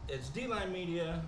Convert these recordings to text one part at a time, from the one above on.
It's D-Line Media.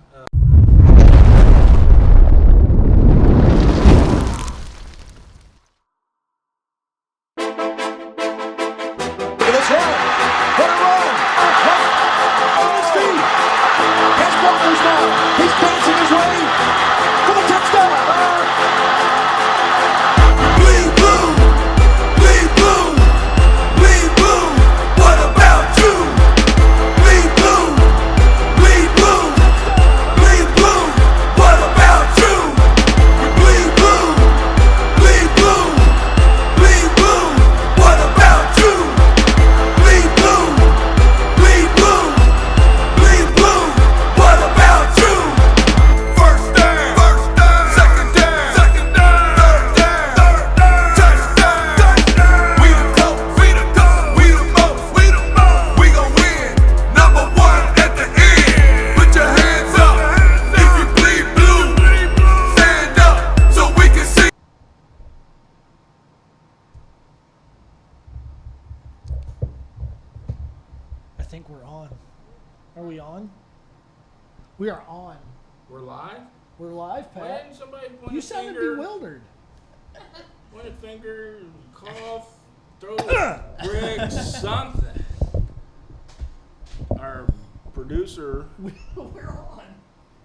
I think we're on. Are we on? We are on. We're live? We're live, Why Pat. didn't somebody point You a sounded finger? bewildered. Point a finger, cough, throw bricks, something. Our producer, We're on.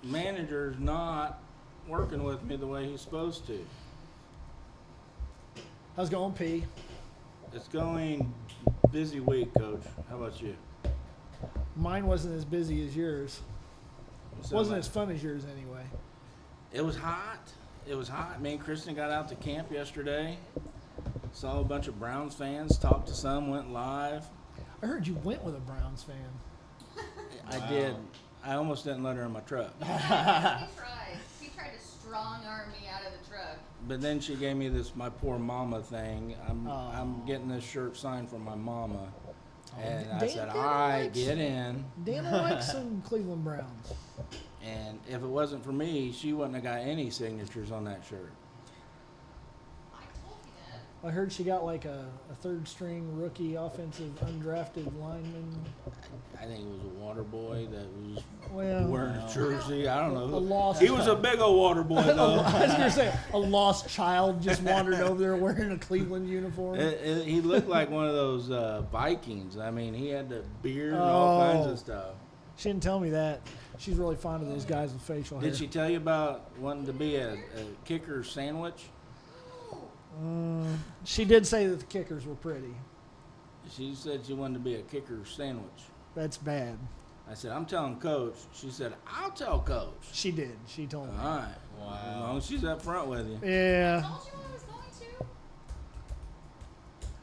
manager's not working with me the way he's supposed to. How's it going, P? It's going busy week, Coach. How about you? Mine wasn't as busy as yours. Wasn't as fun as yours anyway. It was hot. It was hot. Me and Kristen got out to camp yesterday. Saw a bunch of Browns fans. Talked to some. Went live. I heard you went with a Browns fan. I did. I almost didn't let her in my truck. He tried. He tried to strong arm me out of the truck. But then she gave me this "my poor mama" thing. I'm Oh. getting this shirt signed from my mama, and I Dan- said, Dan "All right, likes- get in." Dana likes some Cleveland Browns. And if it wasn't for me, she wouldn't have got any signatures on that shirt. I told you that. I heard she got like a third string rookie offensive undrafted lineman. I think it was a water boy that was Well, wearing a jersey. I don't know. A lost He was a big old water boy I though. was gonna say a lost child just wandered over there wearing a Cleveland uniform. He looked like one of those Vikings. I mean, he had the beard and all kinds Oh. of stuff. She didn't tell me that. She's really fond of those guys with facial hair. Did she tell you about wanting to be a kicker sandwich? She did say that the kickers were pretty. She said she wanted to be a kicker sandwich. That's bad. I said, I'm telling Coach. She said, I'll tell Coach. She did. She told me. All right. As long as she's up front with you. I Yeah. told you I was going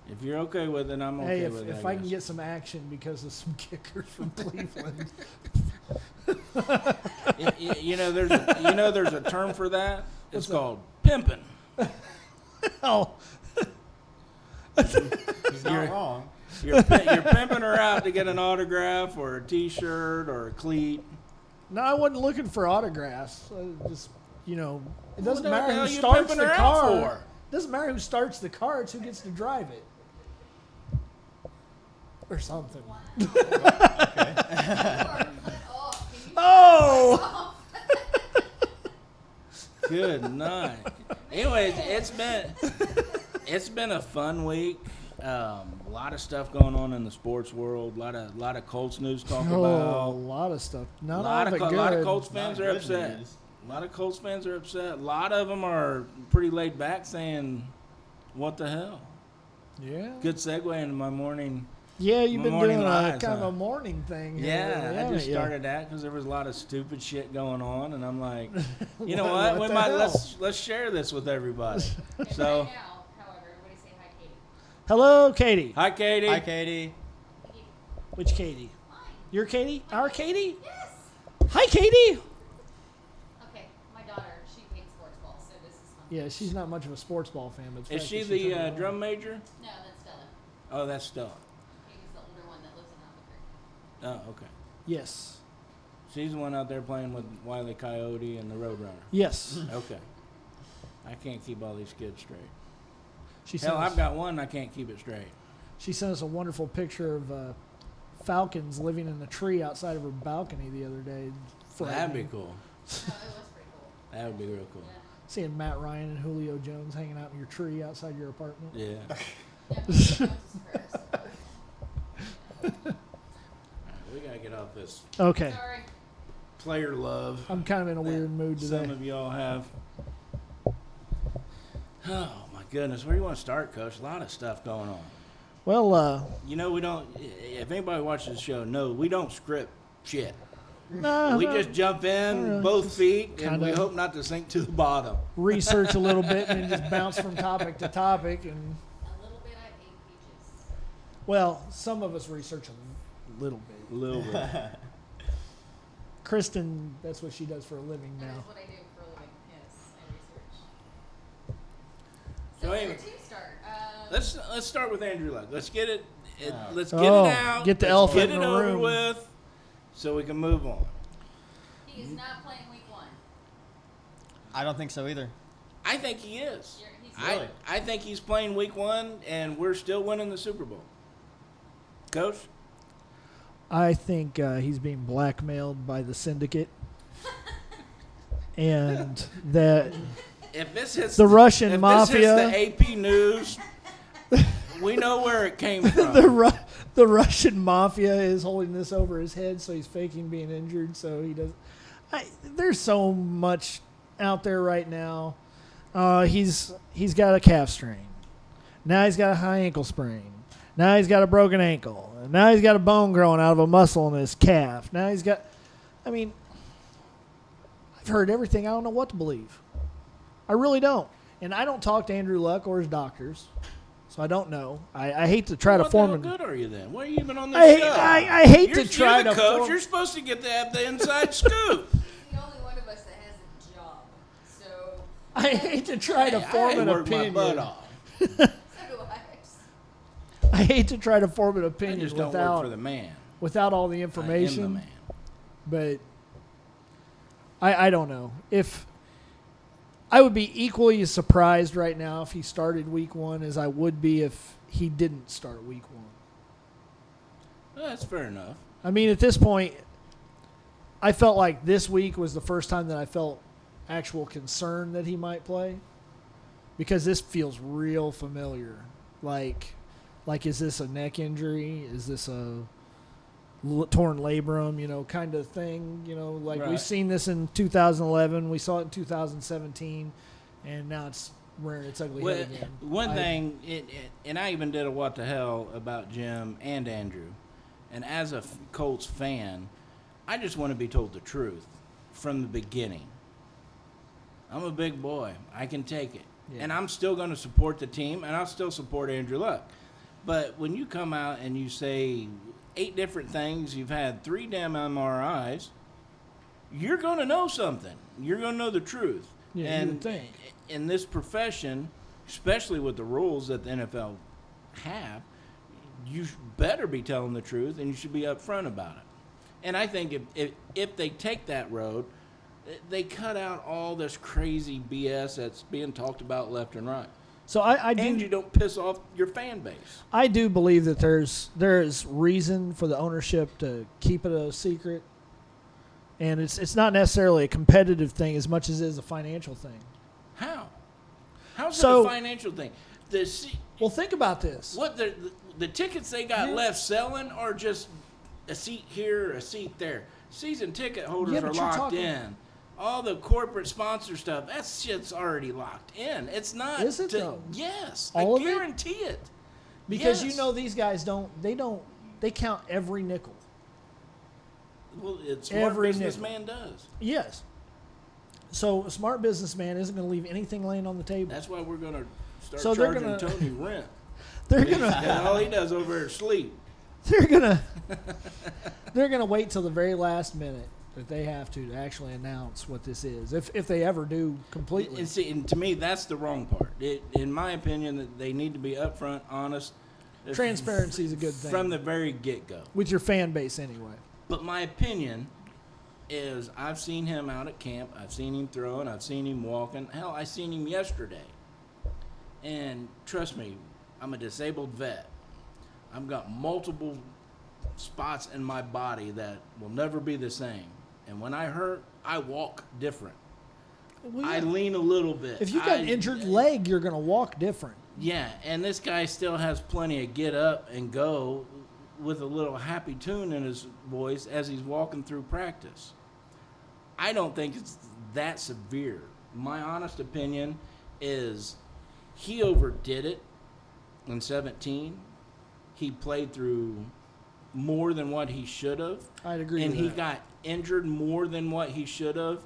to. If you're okay with it, I'm okay Hey, with it. if I can get some action because of some kickers from Cleveland. there's a term for that. It's What's that? called pimping. Oh, He's not wrong. You're pimping her out to get an autograph or a T-shirt or a cleat. no, I wasn't looking for autographs. I just, it doesn't the matter hell who you starts pimping the her out car. for? Doesn't matter who starts the car. It's who gets to drive it. Or something. You are cut off. Can you Oh! off? Good night. Anyways, it's been a fun week. A lot of stuff going on in the sports world. A lot of Colts news to talk Oh, a about. lot of stuff. Not A all lot of of, it a good. lot of Colts fans Not are good upset. news. A lot of Colts fans are upset. A lot of them are pretty laid back, saying, "What the hell?" Yeah. Good segue into my morning. Yeah, you've been Morning doing a lives, kind of huh? a morning thing here. Yeah, I haven't just you? started that because there was a lot of stupid shit going on, and I'm like, you know What what? the We might hell? let's share this with everybody. And So, right now, however, everybody say hi, Katie. Hello, Katie. hi, Katie. Hi, Katie. Katie. Which Katie? Mine. Your Katie? Our Katie? Yes. Hi, Katie. Okay, my daughter, she hates sports ball, so this is fun. Yeah, she's not much of a sports ball fan, but the Is fact she that the turned it on. drum major? No, that's Stella. Oh, that's Stella. Katie's the older one that lives in Albuquerque. Oh, okay. Yes. She's the one out there playing with Wile E. Coyote and the Roadrunner. Yes. Okay. I can't keep all these kids straight. She sent Hell, us, I've got one. I can't keep it straight. she sent us a wonderful picture of falcons living in a tree outside of her balcony the other day. That'd be Frightening. cool. No, it was pretty cool. That would be real cool. Yeah. Seeing Matt Ryan and Julio Jones hanging out in your tree outside your apartment. Yeah. Yeah, Julio Jones is first. We gotta get off this Okay. Sorry. player love. I'm kind of in a weird mood today. Some of y'all have. Oh my goodness, where do you want to start, Coach? A lot of stuff going on. Well, You know, we don't. If anybody watches the show, no, we don't script shit. no, We just jump in, really. both feet, and we Kinda- hope not to sink to the bottom. research a little bit and then just bounce from topic to topic. And A little bit I ate peaches. well, some of us research a little bit. A little bit. Kristen, that's what she does for a living That now. is what I do for a living. Yes, I research. So So where anyway, to start? Let's start with Andrew Luck. Let's get it. Let's get Oh, it out. get the Let's elephant get in it the over room. with, so we can move on. He is not playing week 1. I don't think so either. I think he is. He's Really? I think he's playing week 1, and we're still winning the Super Bowl. Coach? I think he's being blackmailed by the syndicate, and that If this hits The Russian if mafia- this hits the AP news, we know where it came from. the Russian mafia is holding this over his head, so he's faking being injured. So he does. There's so much out there right now. He's got a calf strain. Now he's got a high ankle sprain. Now he's got a broken ankle. And now he's got a bone growing out of a muscle in his calf. Now he's got. I mean, I've heard everything. I don't know what to believe. I really don't. And I don't talk to Andrew Luck or his doctors, so I don't know. I hate to try to What form the an. hell good are you then? Why are you even on this I, show? I hate you're, to try you're the to coach. form. You're supposed to get to have the inside scoop. the only one of us that has a job. So I hate to try to Hey, form I an work opinion. my butt off. so do I. I hate to try to form an I opinion just don't work without for the man. without all the I am information. the man. But I don't know if I would be equally as surprised right now if he started week 1 as I would be if he didn't start week 1. Well, that's fair enough. I mean, at this point, I felt like this week was the first time that I felt actual concern that he might play, because this feels real familiar. Like is this a neck injury? Is this a torn labrum, kind of thing? Like Right. we've seen this in 2011, we saw it in 2017, and now it's rearing its ugly Well, head again. one thing, and I even did a what the hell about Jim and Andrew, and as a Colts fan, I just want to be told the truth from the beginning. I'm a big boy. I can take it. Yeah. And I'm still going to support the team, and I'll still support Andrew Luck. But when you come out and you say 8 different things, you've had 3 damn MRIs, you're going to know something. You're going to know the truth. Yeah, you and would think. in this profession, especially with the rules that the NFL have, you better be telling the truth, and you should be upfront about it. And I think if they take that road, they cut out all this crazy BS that's being talked about left and right. So I And you don't piss off your fan base. I do believe that there's reason for the ownership to keep it a secret, and it's not necessarily a competitive thing as much as it is a financial thing. How? How's So- it a financial thing? Well, think about this. What the tickets they got Yeah. left selling are just a seat here, a seat there. Season ticket holders Yeah, are but you're locked talking- in. All the corporate sponsor stuff, that shit's already locked in. It's not. Is it, though? Yes, All I of it? guarantee it. Because Yes. these guys they count every nickel. Well, it's smart Every businessman does. Yes. So a smart businessman isn't going to leave anything laying on the table. That's why we're gonna start So they're charging gonna- Tony rent. They're gonna And all he does over there is sleep. they're gonna wait till the very last minute that they have to actually announce what this is, if they ever do completely. And see, and to me, that's the wrong part. In my opinion, that they need to be upfront, honest. Transparency is a good thing from the very get-go. with your fan base anyway. But my opinion is I've seen him out at camp. I've seen him throwing. I've seen him walking. Hell, I seen him yesterday. And trust me, I'm a disabled vet. I've got multiple spots in my body that will never be the same. And when I hurt, I walk different. Well, I yeah. lean a little bit. If you got an injured leg, you're going to walk different. Yeah, and this guy still has plenty of get up and go with a little happy tune in his voice as he's walking through practice. I don't think it's that severe. My honest opinion is he overdid it in 17. He played through more than what he should have. I'd agree And with he that. got injured more than what he should have.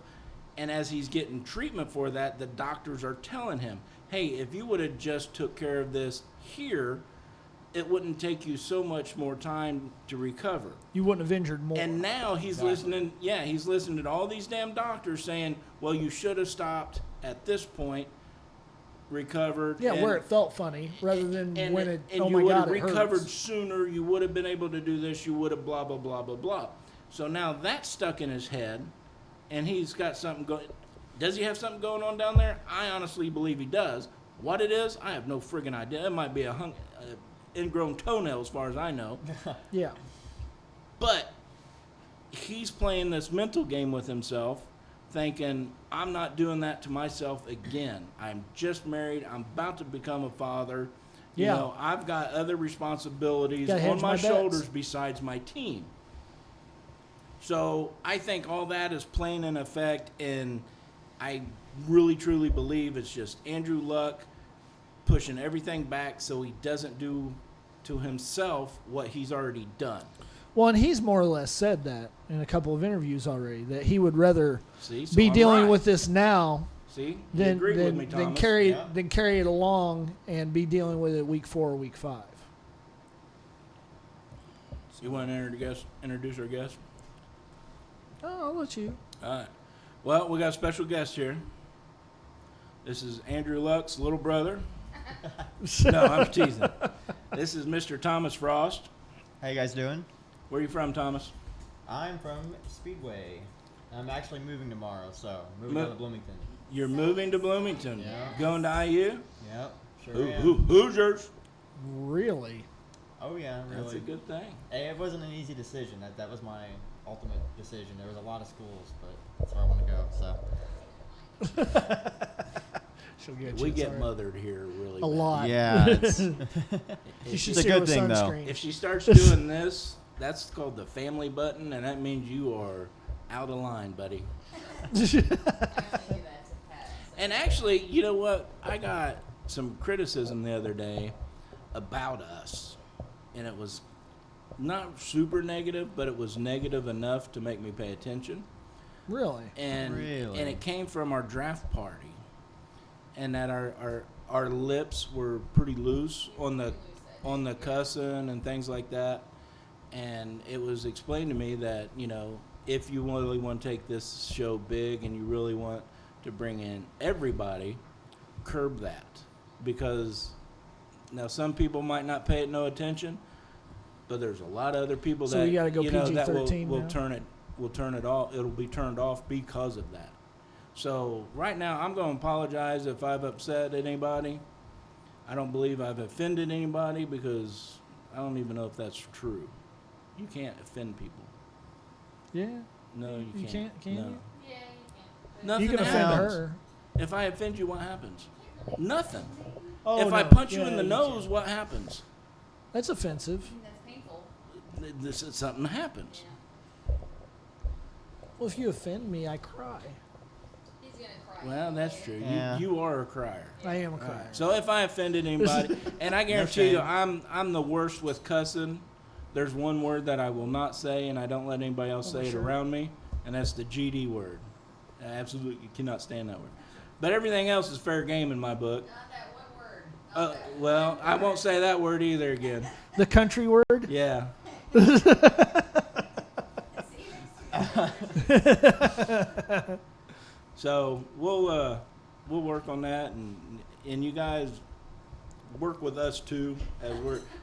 And as he's getting treatment for that, the doctors are telling him, hey, if you would have just took care of this here, it wouldn't take you so much more time to recover. You wouldn't have injured more. And now he's listening. Yeah, he's listening to all these damn doctors saying, well, you should have stopped at this point, recovered. yeah, and, where it felt funny rather than and, when it, and oh you my would God, have it recovered hurts. sooner. You would have been able to do this. You would have blah, blah, blah, blah, blah. So now that's stuck in his head, and he's got something going. Does he have something going on down there? I honestly believe he does. What it is, I have no friggin' idea. It might be a ingrown toenail as far as I know. Yeah. But he's playing this mental game with himself, thinking, I'm not doing that to myself again. I'm just married. I'm about to become a father. You Yeah. know, I've got other responsibilities Gotta on hedge my my bets. shoulders besides my team. So I think all that is playing in effect, and I really, truly believe it's just Andrew Luck pushing everything back so he doesn't do to himself what he's already done. Well, and he's more or less said that in a couple of interviews already, that he would rather See, so be I'm dealing right. with this now See, you than, agree with me, than, Thomas. than carry it along and be dealing with it week 4 or week 5. You want to introduce our guest? Oh, I'll let you. All right. Well, we got a special guest here. This is Andrew Luck's little brother. No, I'm teasing. This is Mr. Thomas Frost. How you guys doing? Where are you from, Thomas? I'm from Speedway. I'm actually moving tomorrow, so moving Mo- down to Bloomington. You're moving to Bloomington. Yeah. Going to IU? Yep, sure am. Hoosiers. Really? Oh yeah, really. That's a good thing. Hey, it wasn't an easy decision. That was my ultimate decision. There was a lot of schools, but that's where I want to go. So She'll get We you, get sorry. mothered here really A bad. lot. yeah, it's, You should It's a see her good with thing, though. sunscreen. If she starts doing this, that's called the family button, and that means you are out of line, buddy. I only do that to pets. And actually, you know what? I got some criticism the other day about us. And it was not super negative, but it was negative enough to make me pay attention. Really? And Really? and it came from our draft party. And that our lips were pretty loose on the cussing and things like that. And it was explained to me that, you know, if you really want to take this show big and you really want to bring in everybody, curb that. Because now some people might not pay it no attention, but there's a lot of other people So that you gotta go that PG-13 will now? turn it off. It'll be turned off because of that. So right now I'm going to apologize if I've upset anybody. I don't believe I've offended anybody because I don't even know if that's true. You can't offend people. Yeah. No, you You can't. can no. you? Yeah, you can. Nothing You can offend happens. her. If I offend you, what happens? Nothing. Oh, if I no. punch you Yeah, in the you nose, can. what happens? That's offensive. That's painful. This is something happens. Yeah. Well, if you offend me, I cry. He's gonna cry. Well, that's true. Yeah. You are a crier. I am a All crier. right. So if I offended anybody, and I guarantee you, shame. I'm the worst with cussing. There's one word that I will not say, and I don't let anybody else say it sure. around me, and that's the GD word. I absolutely cannot stand that word. But everything else is fair game in my book. Not that one word. Not that Well, one I won't word. say that word either again. The country word? Yeah. See, that's So we'll work on that, and you guys work with us too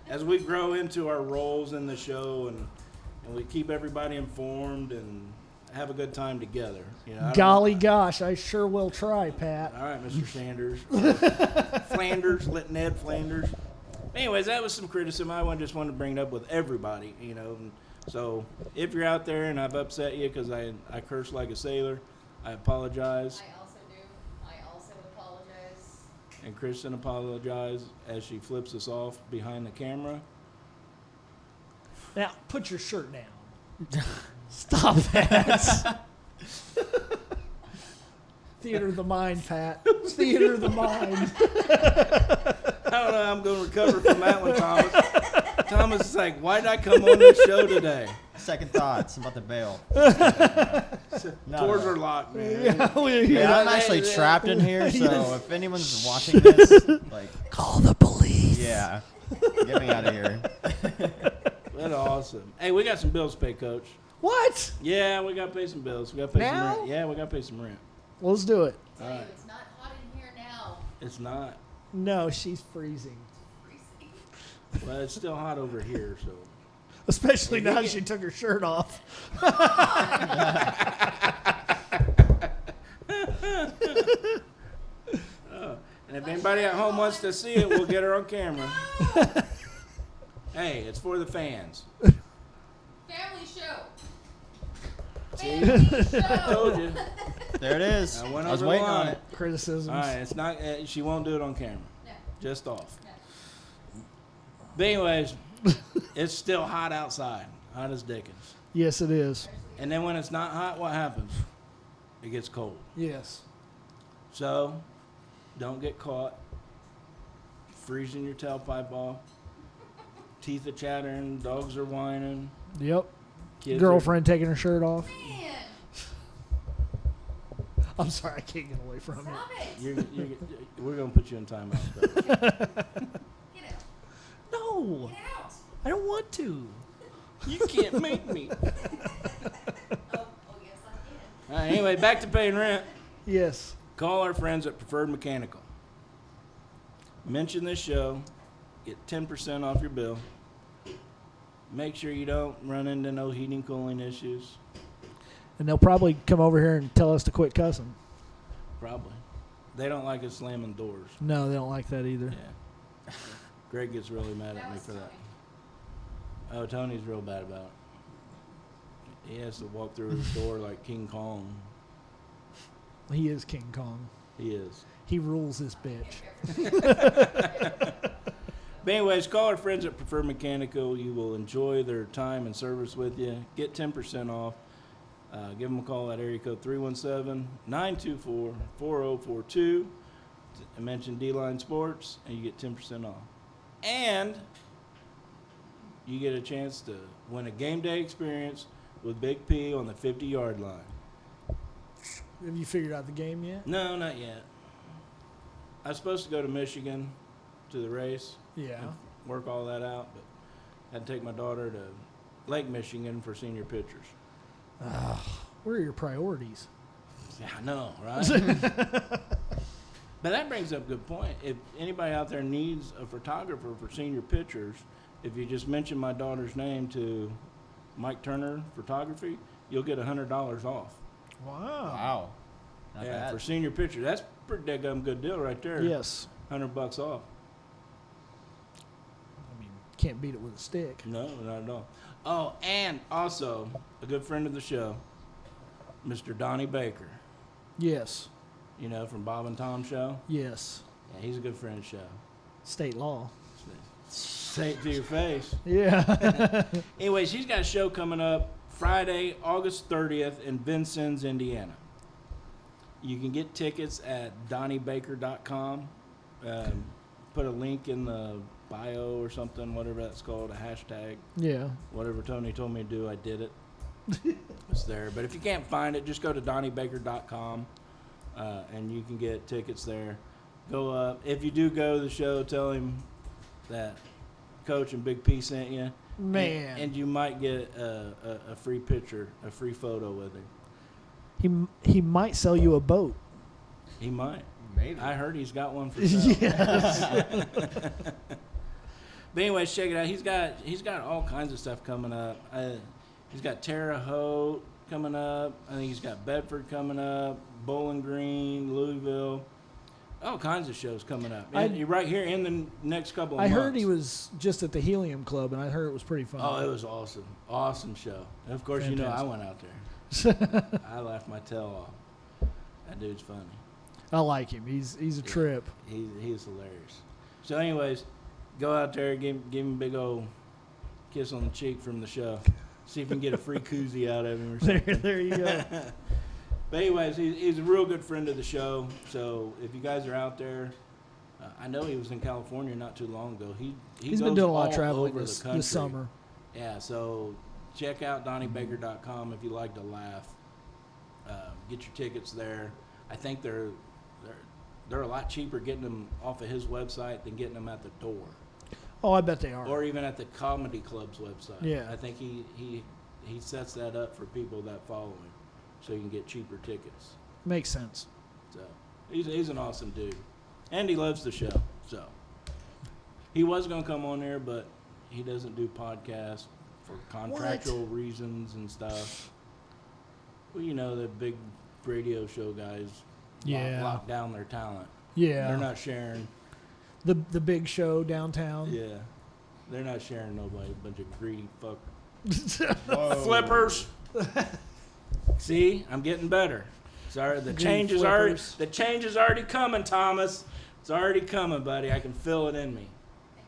as we grow into our roles in the show, and we keep everybody informed and have a good time together. You know, I don't- Golly gosh, I sure will try, Pat. All right, Mr. Sanders, Flanders, let Ned Flanders. Anyways, that was some criticism. I just wanted to bring it up with everybody, you know. And so if you're out there and I've upset you because I curse like a sailor, I apologize. I also do. I also apologize. And Kristen apologized as she flips us off behind the camera. Now, put your shirt down. Stop that. Theater of the mind, Pat. Theater of the mind. I don't know how I'm going to recover from that one, Thomas. Thomas is like, why did I come on this show today? Second thoughts. I'm about to bail. Doors are locked, man. Yeah, I'm actually trapped in here, so if anyone's watching this, like, Call the police. yeah, get me out of here. That's awesome. Hey, we got some bills to pay, Coach. What? Yeah, we got to pay some bills. We got to pay some Now? rent. Yeah, we got to pay some rent. Let's do it. Tell you, Alright. it's not hot in here now. It's not. No, she's freezing. Freezing. Well, it's still hot over here, so. Especially now she took her shirt off. And if anybody at home wants to see it, we'll get her on camera. Hey, it's for the fans. Family show. See? Family show. I told you. There it is. I I, went was over the waiting on line. it. Criticisms. All right, it's not. She won't do it on camera. No, Just off. no. But anyways, it's still hot outside. Hot as dickens. Yes, it is. And then when it's not hot, what happens? It gets cold. Yes. So, don't get caught freezing your tailpipe off. Teeth are chattering, dogs are whining, Yep. kids Girlfriend taking her shirt off. Man, I'm sorry, I can't get away from it. stop it. we're gonna put you in timeout. Though. Get out. No, Get out. I don't want to. You can't make me. Oh, yes, I can. All right, anyway, back to paying rent. Yes. Call our friends at Preferred Mechanical. Mention this show. Get 10% off your bill. Make sure you don't run into no heating, cooling issues. And they'll probably come over here and tell us to quit cussing. Probably. They don't like us slamming doors. No, they don't like that either. Yeah. Greg gets really mad at That me was for that. Tony. Oh, Tony's real bad about it. He has to walk through his door like King Kong. He is King Kong. He is. He rules this bitch. But anyways, call our friends at Preferred Mechanical. You will enjoy their time and service with you. Get 10% off. Give them a call at area code 317-924-4042. And mention D-Line Sports, and you get 10% off. And you get a chance to win a game day experience with Big P on the 50-yard line. Have you figured out the game yet? No, not yet. I was supposed to go to Michigan to the race. Yeah. And work all that out, but had to take my daughter to Lake Michigan for senior pictures. Where are your priorities? Yeah, I know, right? But that brings up a good point. If anybody out there needs a photographer for senior pictures, if you just mention my daughter's name to Mike Turner Photography, you'll get $100 off. Wow. Wow. Not yeah, bad. for senior pictures. That's a pretty daggum good deal right there. Yes. $100 off. I mean, can't beat it with a stick. No, not at all. Oh, and also a good friend of the show, Mr. Donnie Baker. Yes. You know, from Bob and Tom show. Yes. Yeah, he's a good friend of the show. State law. Say it to your face. Yeah. Anyways, he's got a show coming up Friday, August 30th in Vincennes, Indiana. You can get tickets at DonnieBaker.com. Put a link in the bio or something, whatever that's called, a hashtag. Yeah. Whatever Tony told me to do, I did it. It's there. But if you can't find it, just go to DonnieBaker.com and you can get tickets there. Go up. If you do go to the show, tell him that Coach and Big P sent you. Man. And you might get a free picture, a free photo with him. He might sell you a boat. He might. Maybe. I heard he's got one for sale. Yes. But anyways, check it out. He's got all kinds of stuff coming up. He's got Terre Haute coming up. I think he's got Bedford coming up, Bowling Green, Louisville. All kinds of shows coming up. I- Right here in the next couple of I months. heard he was just at the Helium Club, and I heard it was pretty fun. Oh, it was awesome. Awesome show. And of course, you know I Fantastic. went out there. I laughed my tail off. That dude's funny. I like him. He's a trip. He's hilarious. So, anyways, go out there, give him a big old kiss on the cheek from the show. See if you can get a free koozie out of him or something. There you go. But anyways, he's a real good friend of the show. So if you guys are out there, I know he was in California not too long ago. He's been goes doing a lot all of traveling over this the country. summer. Yeah, so check out DonnieBaker.com if you like to laugh. Get your tickets there. I think they're a lot cheaper getting them off of his website than getting them at the door, Oh, I bet they are. or even at the comedy club's website. Yeah. I think he sets that up for people that follow him, so you can get cheaper tickets. Makes sense. So he's an awesome dude, and he loves the show. So he was gonna come on there, but he doesn't do podcasts for contractual reasons and stuff. Well, you know, the big radio show guys Yeah. lock down their talent. Yeah. They're not sharing. the big show downtown. Yeah, they're not sharing nobody. A bunch of greedy fuck Whoa. flippers. See, I'm getting better. Sorry, the Greedy change flippers. the change is already coming, Thomas. It's already coming, buddy. I can feel it in me. Thank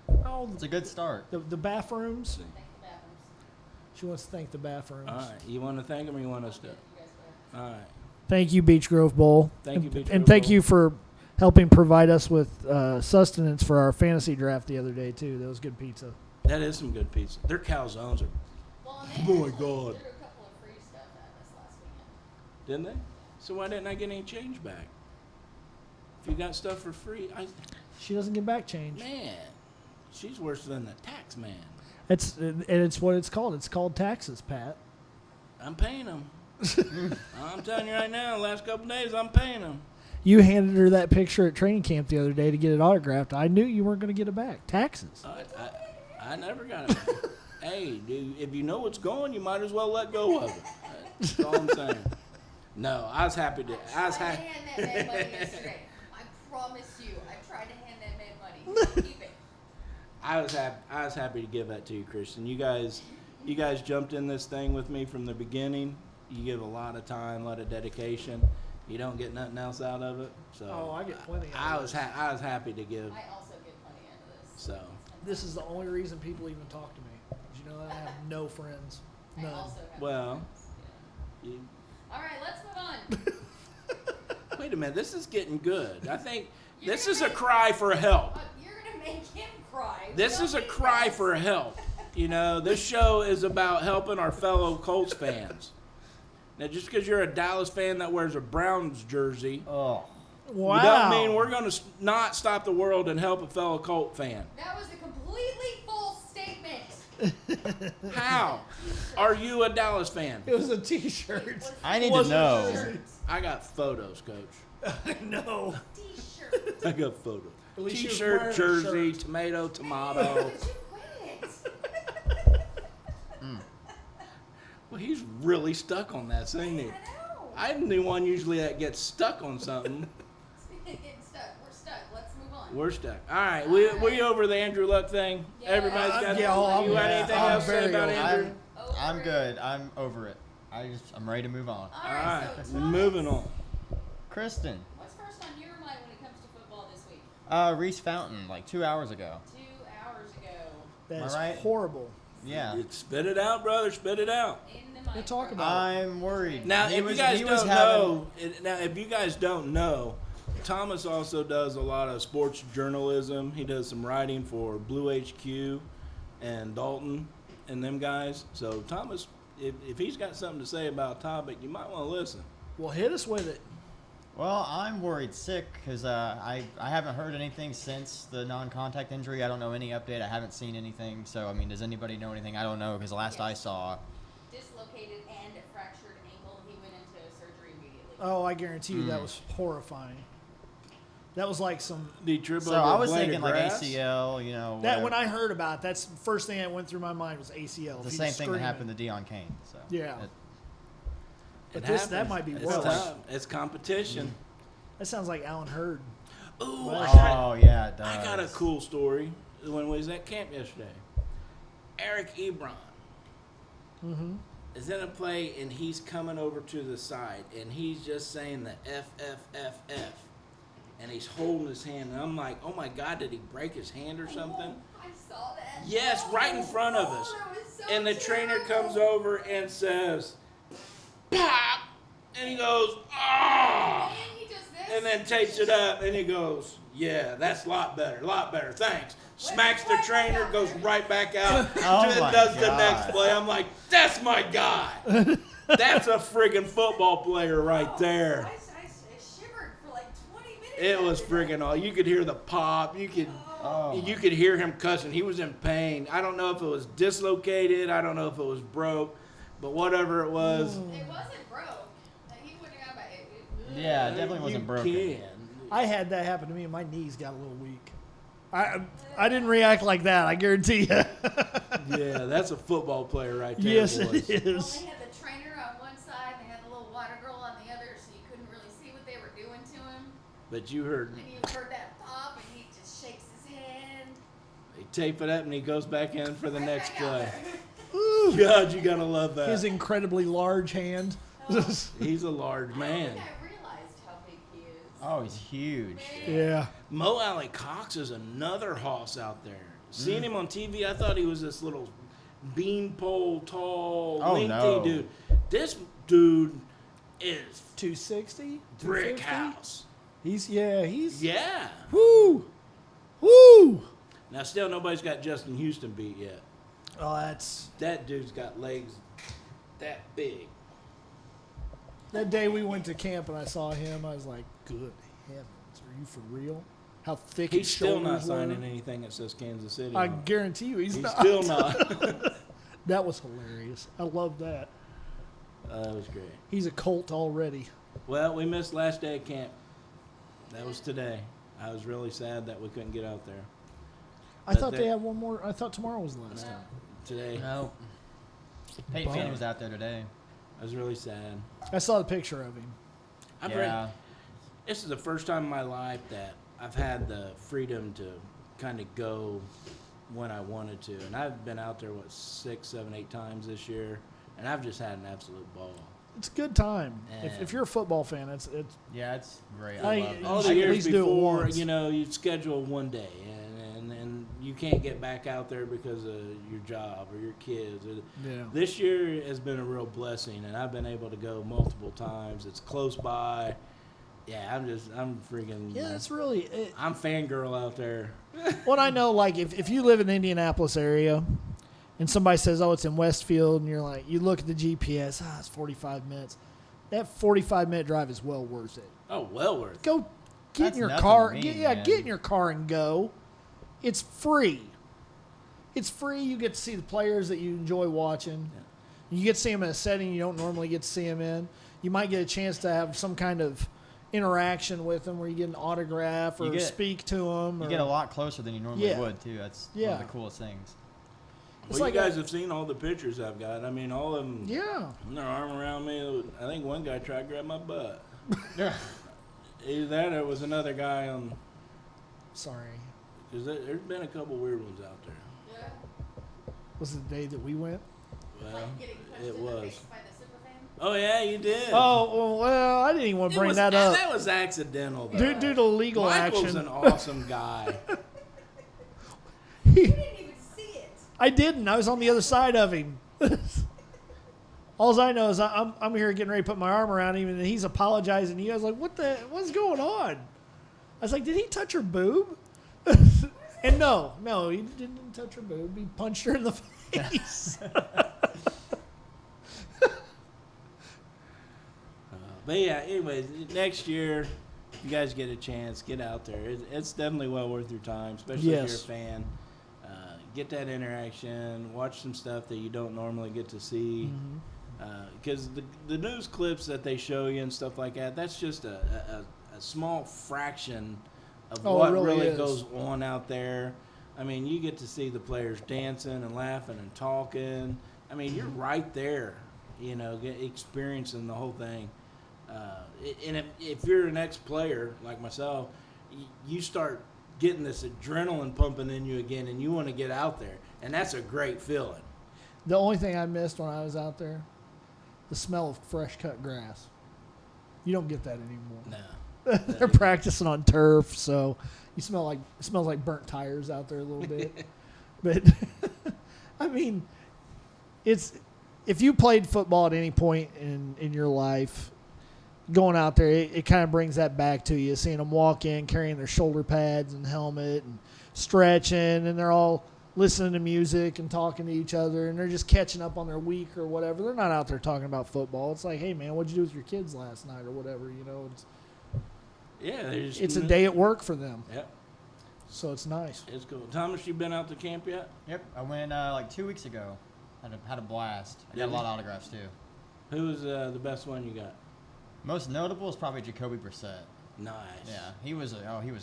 you, Molly. Oh, It's a good start. the bathrooms. Thank the bathrooms. She wants to thank the bathrooms. All right, you want to thank him or you want us to? You guys go. All right. Thank you, Beech Grove Bowl. Thank you, And- Beech And Grove thank Bowl. you for helping provide us with sustenance for our fantasy draft the other day too. That was good pizza. That is some good pizza. Their calzones are, Well, and Oh they my actually God. threw a couple of free stuff at us last weekend. didn't they? So why didn't I get any change back? If you got stuff for free, She doesn't get back change. man, she's worse than the tax man. It's what it's called. It's called taxes, Pat. I'm paying them. I'm telling you right now, the last couple days, I'm paying them. You handed her that picture at training camp the other day to get it autographed. I knew you weren't going to get it back. Taxes. I never got it. Hey, dude, if you know what's going, you might as well let go of it. That's all I'm saying. No, I was happy to. I was tried to happy. hand that man money yesterday. I promise you, I tried to hand that man money. He won't keep it. I was happy to give that to you, Christian. You guys jumped in this thing with me from the beginning. You give a lot of time, a lot of dedication. You don't get nothing else out of it. So Oh, I get plenty out I of was it. I was happy to give. I also get money out of this. So This is the only reason people even talk to me. Did you know that? I have no friends. I None. also have Well. friends, yeah. you, All right, let's move on. wait a minute, this is getting good. I think this You're is a gonna- cry for help. You're gonna make him cry. We This don't is a need cry this. for help. You know, this show is about helping our fellow Colts fans. Now, just because you're a Dallas fan that wears a Browns jersey, Oh. Wow. you don't mean we're going to not stop the world and help a fellow Colt fan. That was a completely false statement. How are you a Dallas fan? It was a T-shirt. I need to Wasn't know. sure. I got photos, Coach. No. T-shirt. I got photos. At least she was T-shirt, wearing a jersey, shirt. tomato, tomato. Would you quit? Well, he's really stuck on that, isn't he? I know. I'm the one usually that gets stuck on something. Speaking of getting stuck, we're stuck. Let's move on. We're stuck. All right, we over the Andrew Luck thing. Yeah. Everybody's got. Yeah, I'm- you got yeah, anything I'm else to say very about over it. Andrew? I'm Over good. I'm over it. I'm ready to move on. All All right, right, so moving Thomas, on. Kristen, What's first on your mind when it comes to football this week? Reese Fountain, like 2 hours ago. 2 hours ago. That Am I is right? horrible. Yeah. Spit it out, brother. Spit it out. In the mic. talk about I'm worried. Now, He if was- you guys he was don't having- know, if you guys don't know, Thomas also does a lot of sports journalism. He does some writing for Blue HQ and Dalton and them guys. So Thomas, if he's got something to say about a topic, you might want to listen. Well, hit us with it. Well, I'm worried sick because I haven't heard anything since the non-contact injury. I don't know any update. I haven't seen anything. So, I mean, does anybody know anything? I don't know because last I Yes. saw, Dislocated and fractured ankle. He went into surgery immediately. Oh, I guarantee you that was horrifying. That was like some. The trip so over I a was blade of thinking like grass? ACL, you know. That whatever. when I heard about it, that's the first thing that went through my mind was ACL. the If same he's thing that screaming. happened to Deion Kane. So Yeah. It But that happens. might be It's worse. tough. It's competition. That sounds like Alan Hurd. Ooh, Oh yeah, it does. I got a cool story. When we was at camp yesterday, Eric Ebron Mm-hmm. is in a play and he's coming over to the side and he's just saying the F F F F, and he's holding his hand and I'm like, oh my God, did he break his hand or something? I saw that. Yes, right in front of us. that was so And the trainer terrible. comes over and says, "Pop," and he goes, "Ah," And he does this. and then tapes it up and he goes, "Yeah, that's a lot better, thanks." Smacks the trainer, goes right back out, Oh and my does the God. next play. I'm like, that's my guy. That's a friggin' football player right there. I shivered for like 20 minutes. It was after that. friggin' all. You could hear the pop. You Oh, could hear him cussing. He was in pain. I don't know if it was dislocated. I don't know if it was broke, but whatever it was, It wasn't broke. He wouldn't have got it. yeah, it definitely wasn't you broken. can. I had that happen to me, and my knees got a little weak. I didn't react like that. I guarantee you. Yeah, that's a football player right there. Yes, boys. it Well, is. they had the trainer on one side, and they had the little water girl on the other, so you couldn't really see what they were doing to him. But you heard And you heard that pop, and he just shakes his head. they tape it up and he goes back in for the Right next back out play. there. God, you gotta love that. His incredibly large hand. He's a large I don't man. think I realized how big he is. Oh, he's huge. Yeah. Mo Alley Cox is another hoss out there. Seeing him on TV, I thought he was this little beanpole, tall, Oh, lengthy no. dude. This dude is 260? brick 250? house. He's Yeah. Woo! Woo! Now, still, nobody's got Justin Houston beat yet. Oh, that's That dude's got legs that big. that day we went to camp and I saw him. I was like, "Good heavens, are you for real? How thick He's his still not shoulders signing were." anything that says Kansas City. I on it. guarantee you, he's He's not. still not. That was hilarious. I love that. That was great. He's a Colt already. Well, we missed last day of camp. That was today. I was really sad that we couldn't get out there. I But thought they- they had one more. I thought tomorrow was the last time. Today, No. Peyton Bummer. Manning was out there today. I was really sad. I saw the picture of him. I've Yeah. read, this is the first time in my life that I've had the freedom to kind of go when I wanted to. And I've been out there, 6, 7, 8 times this year, and I've just had an absolute ball. It's a good time. Yeah. If you're a football fan, it's Yeah, it's great. I- I love it. All You the should at years least do it before, once. you know, you'd schedule one day, and you can't get back out there because of your job or your kids. yeah. This year has been a real blessing, and I've been able to go multiple times. It's close by. Yeah, I'm freaking. Yeah, it's really. I'm fangirl out there. What I know, like if you live in the Indianapolis area, and somebody says, "Oh, it's in Westfield," and you're like, you look at the GPS, it's 45 minutes. That 45-minute drive is well worth it. Oh, well worth it. Go get That's in your nothing car. to me, Get man. in your car and go. It's free. It's free. You get to see the players that you enjoy watching. You get to see them in a setting you don't normally get to see them in. You might get a chance to have some kind of interaction with them where you get an autograph or You get- speak to them. You get a lot closer than you normally Yeah. would, too. That's one Yeah. of the coolest things. It's Well, like you guys have seen all the pictures I've got. I mean, all of them. Yeah. Their arm around me. I think one guy tried to grab my butt. Either that or it was another guy on. Sorry. Because there's been a couple weird ones out there. Yeah. Was it the day that we went? Well, Like getting punched it in the was. face by the super fan. Oh yeah, you did. Oh, well, I didn't even want It to bring was- that up. That was accidental. Though. Due to legal Michael's action. an awesome guy. You didn't even see it. I didn't. I was on the other side of him. All I know is I'm here getting ready to put my arm around him, and he's apologizing to you. I was like, what's going on? I was like, did he touch her boob? And no, he didn't touch her boob. He punched her in the face. But yeah, anyways, next year, if you guys get a chance, get out there. It's definitely well worth your time, especially if you're a Yes. fan. Get that interaction, watch some stuff that you don't normally get to see. Because the news clips that they show you and stuff like that, that's just a small fraction of Oh, it what really really is. goes on out there. I mean, you get to see the players dancing and laughing and talking. I mean, you're right there, experiencing the whole thing. And if you're an ex-player like myself, you start getting this adrenaline pumping in you again, and you want to get out there, and that's a great feeling. The only thing I missed when I was out there, the smell of fresh cut grass. You don't get that anymore. No. They're practicing on turf, so it smells like burnt tires out there a little bit. But I mean, if you played football at any point in your life, going out there, it kind of brings that back to you. Seeing them walk in carrying their shoulder pads and helmet and stretching, and they're all listening to music and talking to each other, and they're just catching up on their week or whatever. They're not out there talking about football. It's like, hey man, what'd you do with your kids last night or whatever? Yeah, It's a day at work for them. Yep, So it's nice. it's cool. Thomas, you been out to camp yet? Yep, I went like 2 weeks ago. Had a blast. I got a Did lot you? of autographs too. Who was the best one you got? Most notable is probably Jacoby Brissett. Nice. Yeah, he was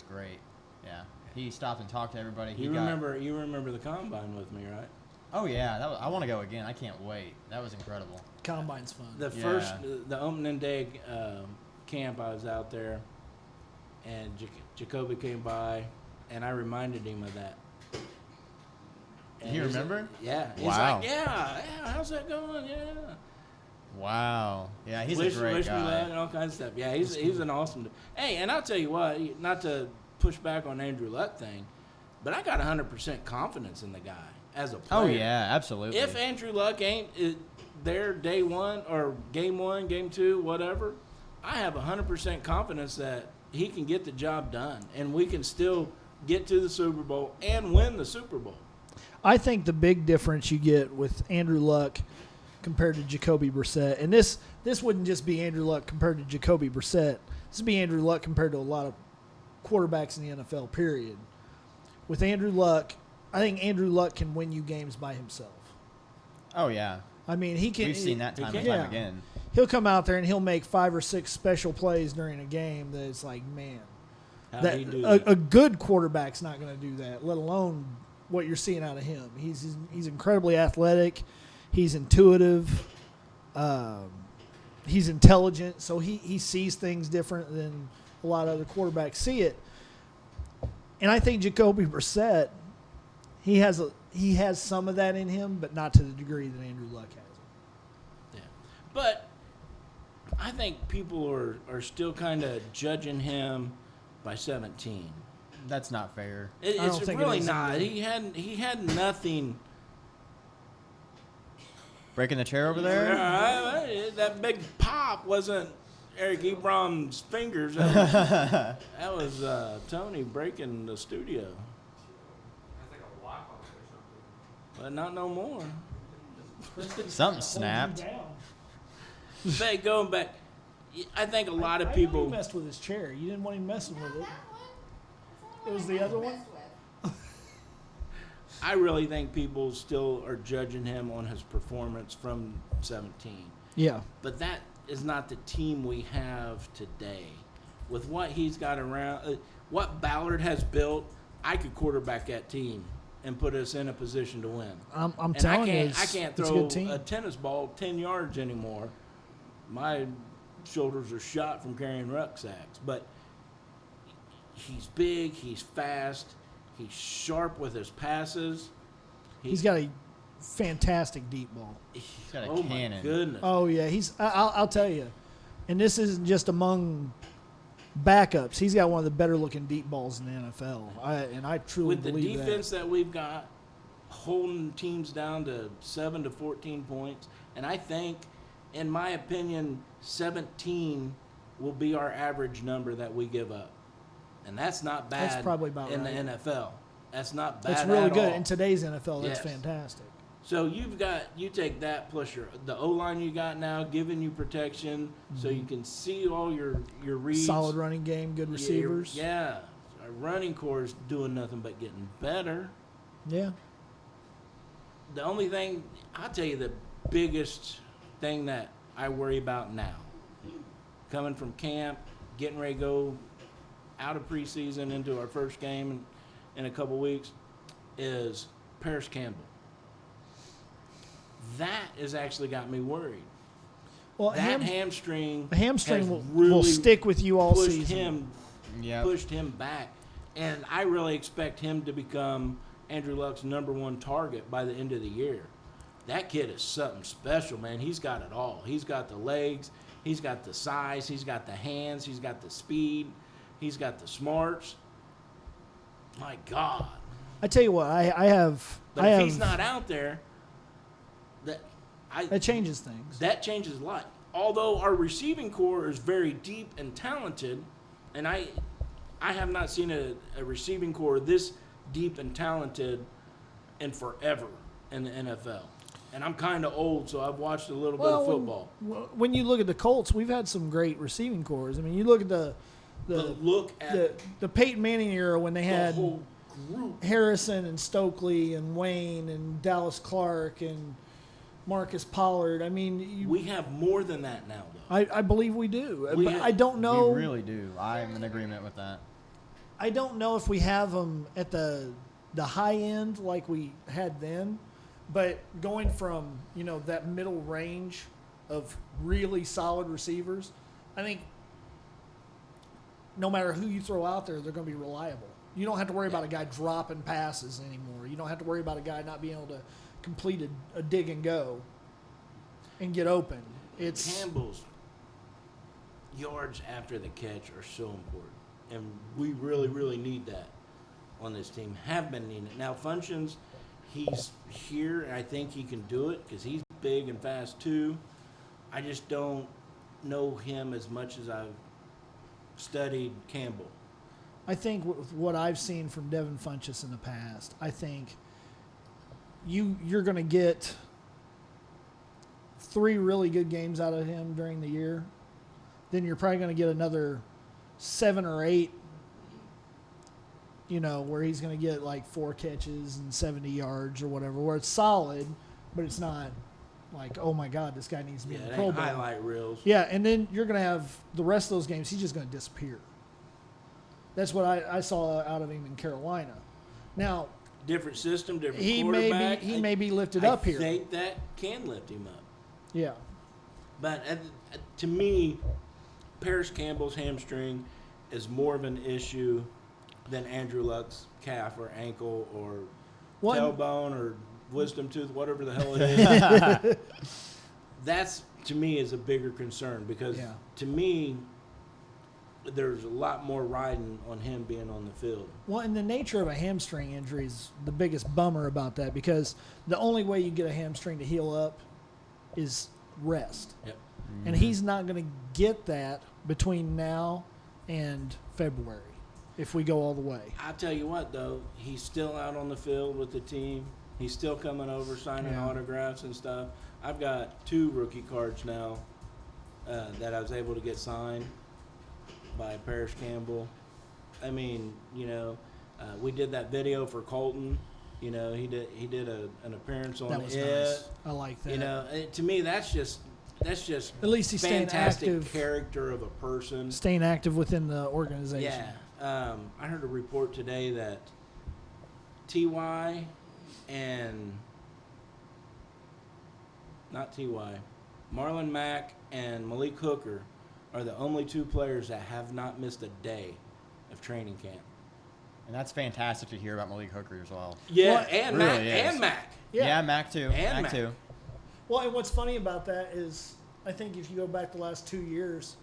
great. Yeah, he stopped and talked to everybody. You remember the combine with me, right? Oh yeah, I want to go again. I can't wait. That was incredible. Combine's fun. The opening day camp, I was out there, and Jacoby came by, and I reminded him of that. And You he's remember? Yeah. He's Wow. like, yeah, how's that going? Yeah. Wow. Yeah, he's wish a great me luck guy. and all kinds of stuff. Yeah, he's an awesome dude. Hey, and I'll tell you what, not to push back on Andrew Luck thing, but I got 100% confidence in the guy as a player. Oh yeah, absolutely. If Andrew Luck ain't there day one or game one, game two, whatever, I have 100% confidence that he can get the job done, and we can still get to the Super Bowl and win the Super Bowl. I think the big difference you get with Andrew Luck compared to Jacoby Brissett, and this wouldn't just be Andrew Luck compared to Jacoby Brissett. This would be Andrew Luck compared to a lot of quarterbacks in the NFL, period. With Andrew Luck, I think Andrew Luck can win you games by himself. Oh yeah, I mean, he can. we've seen that time and Yeah. time again. He'll come out there and he'll make 5 or 6 special plays during a game that it's like, man, How that do you do that? a good quarterback's not going to do that, let alone what you're seeing out of him. He's incredibly athletic. He's intuitive. He's intelligent. So he sees things different than a lot of other quarterbacks see it. And I think Jacoby Brissett, he has some of that in him, but not to the degree that Andrew Luck has it. Yeah. But I think people are still kind of judging him by 17. That's not fair. I don't It's think it really is not. either. He had nothing. Breaking the chair over there. That big pop wasn't Eric Ebrom's fingers. That was Tony breaking the studio. But not no more. Something snapped. But going back, I think a lot of I know people. you messed with his chair. You didn't want him messing with it. It was the other one? I really think people still are judging him on his performance from 17. Yeah. But that is not the team we have today. With what he's got around, what Ballard has built, I could quarterback that team and put us in a position to win. I'm And telling you, I can't it's a throw good team. a tennis ball 10 yards anymore. My shoulders are shot from carrying rucksacks. But he's big, he's fast, he's sharp with his passes. He's got a fantastic deep ball. He's got a Oh cannon. my goodness. Oh yeah, I'll tell you, and this isn't just among backups. He's got one of the better looking deep balls in the NFL. I truly With the believe defense that we've got, holding teams down to 7 to 14 points, and I think, in my opinion, 17 will be our average number that we give up, and that's not bad. That's probably about in right. the NFL. That's not bad. that's really at good all. in today's NFL. That's Yes. fantastic. So you take that plus the O line you got now, giving you protection, so you can see all your reads. Solid running game, good receivers. Yeah, our running core is doing nothing but getting better. Yeah. The only thing, I'll tell you the biggest thing that I worry about now, coming from camp, getting ready to go out of preseason into our first game in a couple weeks, is Paris Campbell. That has actually got me worried. Well, that hamstring a hamstring has will really stick with you all pushed season. Yep. pushed him back, and I really expect him to become Andrew Luck's #1 target by the end of the year. That kid is something special, man. He's got it all. He's got the legs, he's got the size, he's got the hands, he's got the speed, he's got the smarts. My God. I tell you what, I have. But I if have, he's not out there, that changes things. that changes a lot. Although our receiving core is very deep and talented, and I have not seen a receiving core this deep and talented in forever in the NFL. And I'm kind of old, so I've watched a little bit of football. When you look at the Colts, we've had some great receiving cores. I mean, you look at the Look at the Peyton Manning era when they the had whole group. Harrison and Stokely and Wayne and Dallas Clark and Marcus Pollard. I mean, We have more than that now, though. I believe we do. We But have- I don't know. We really do. I'm in agreement with that. I don't know if we have them at the high end like we had then, but going from that middle range of really solid receivers, I think no matter who you throw out there, they're going to be reliable. You don't have to worry about a guy dropping passes anymore. You don't have to worry about a guy not being able to complete a dig and go and get open. It's Campbell's yards after the catch are so important, and we really, really need that on this team. Have been needing it. Now, Functions, he's here, and I think he can do it because he's big and fast too. I just don't know him as much as I've studied Campbell. I think with what I've seen from Devin Funchess in the past, I think you're going to get 3 really good games out of him during the year. Then you're probably going to get another 7 or 8, where he's going to get like 4 catches and 70 yards or whatever, where it's solid, but it's not like, oh my God, this guy needs to be Yeah, in it the Pro ain't Bowl. highlight reels. Yeah, and then you're going to have the rest of those games, he's just going to disappear. That's what I saw out of him in Carolina. Now, Different system, different he quarterback. may be lifted I up here. think that can lift him up. Yeah. But to me, Paris Campbell's hamstring is more of an issue than Andrew Luck's calf or ankle or One- tailbone or wisdom tooth, whatever the hell it is. That's, to me, is a bigger concern because, Yeah. to me, there's a lot more riding on him being on the field. Well, and the nature of a hamstring injury is the biggest bummer about that because the only way you get a hamstring to heal up is rest. Yep. And he's not going to get that between now and February if we go all the way. I'll tell you what, though, he's still out on the field with the team. He's still coming over, signing Yeah. autographs and stuff. I've got 2 rookie cards now that I was able to get signed by Paris Campbell. I mean, we did that video for Colton. He did an appearance on That was it. nice. I like that. To me, that's just At least he's staying fantastic active. character of a person. Staying active within the organization. Yeah. I heard a report today that T.Y. and not T.Y., Marlon Mack and Malik Hooker are the only 2 players that have not missed a day of training camp. And that's fantastic to hear about Malik Hooker as well. Yeah, Well, and really Mack. is. And Mack. Yeah. Mac too. And Mac Mac. too. Well, and what's funny about that is I think if you go back the last 2 years,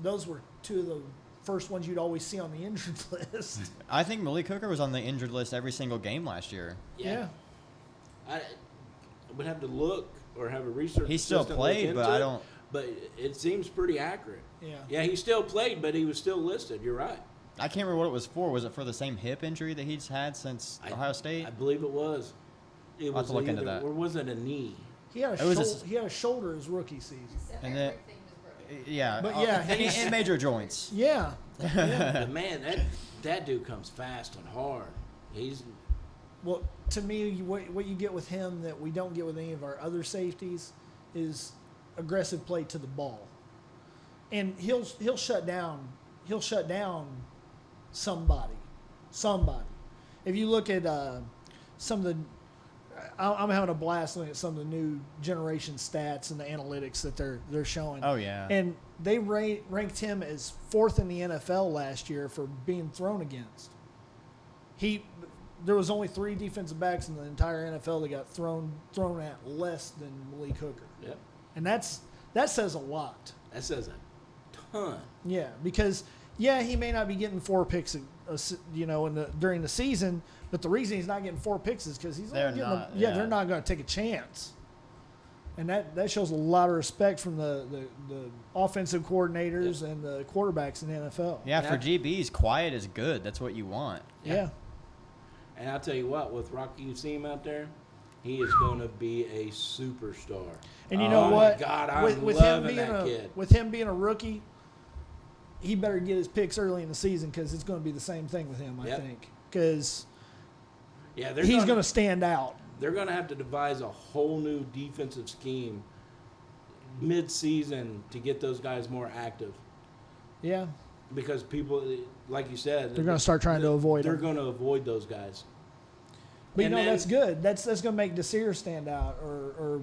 those were 2 of the first ones you'd always see on the injured list. I think Malik Hooker was on the injured list every single game last year. Yeah. I would have to look or have a research He still assistant played, look but into I it, don't. But it seems pretty accurate. Yeah. Yeah, he still played, but he was still listed. You're right. I can't remember what it was for. Was it for the same hip injury that he's had since Ohio State? I believe it was. It I'll have was to look into either- that. Or was it a knee? He had It was he had a shoulder his rookie season. Except And then- everything was broken. Yeah. But yeah, and, he's- and major joints. Yeah. But man, that dude comes fast and hard. He's Well, to me, what you get with him that we don't get with any of our other safeties is aggressive play to the ball, and he'll shut down somebody. If you look at some of the, I'm having a blast looking at some of the new generation stats and the analytics that they're showing. Oh, yeah. And they ranked him as 4th in the NFL last year for being thrown against. There was only 3 defensive backs in the entire NFL that got thrown at less than Malik Hooker. Yep. And that says a lot. That says a ton. Yeah, because he may not be getting 4 picks, during the season, but the reason he's not getting 4 picks is because he's They're only getting not, them. yeah. They're not going to take a chance, and that shows a lot of respect from the offensive coordinators and the quarterbacks in the NFL. Yeah, for Yeah. GBs, quiet is good. That's what you want. Yeah. And I'll tell you what, with Rocky, you see him out there, he is going to be a superstar. And you know Oh what? my God, I'm with loving him being that kid. with him being a rookie, he better get his picks early in the season because it's going to be the same thing with him. I Yep. think because Yeah, they're he's gonna, going to stand out. They're going to have to devise a whole new defensive scheme mid-season to get those guys more active. Yeah, Because people, like you said, they're going to start trying to avoid They're him. going to avoid those guys. But And then- that's good. That's going to make Desir stand out, or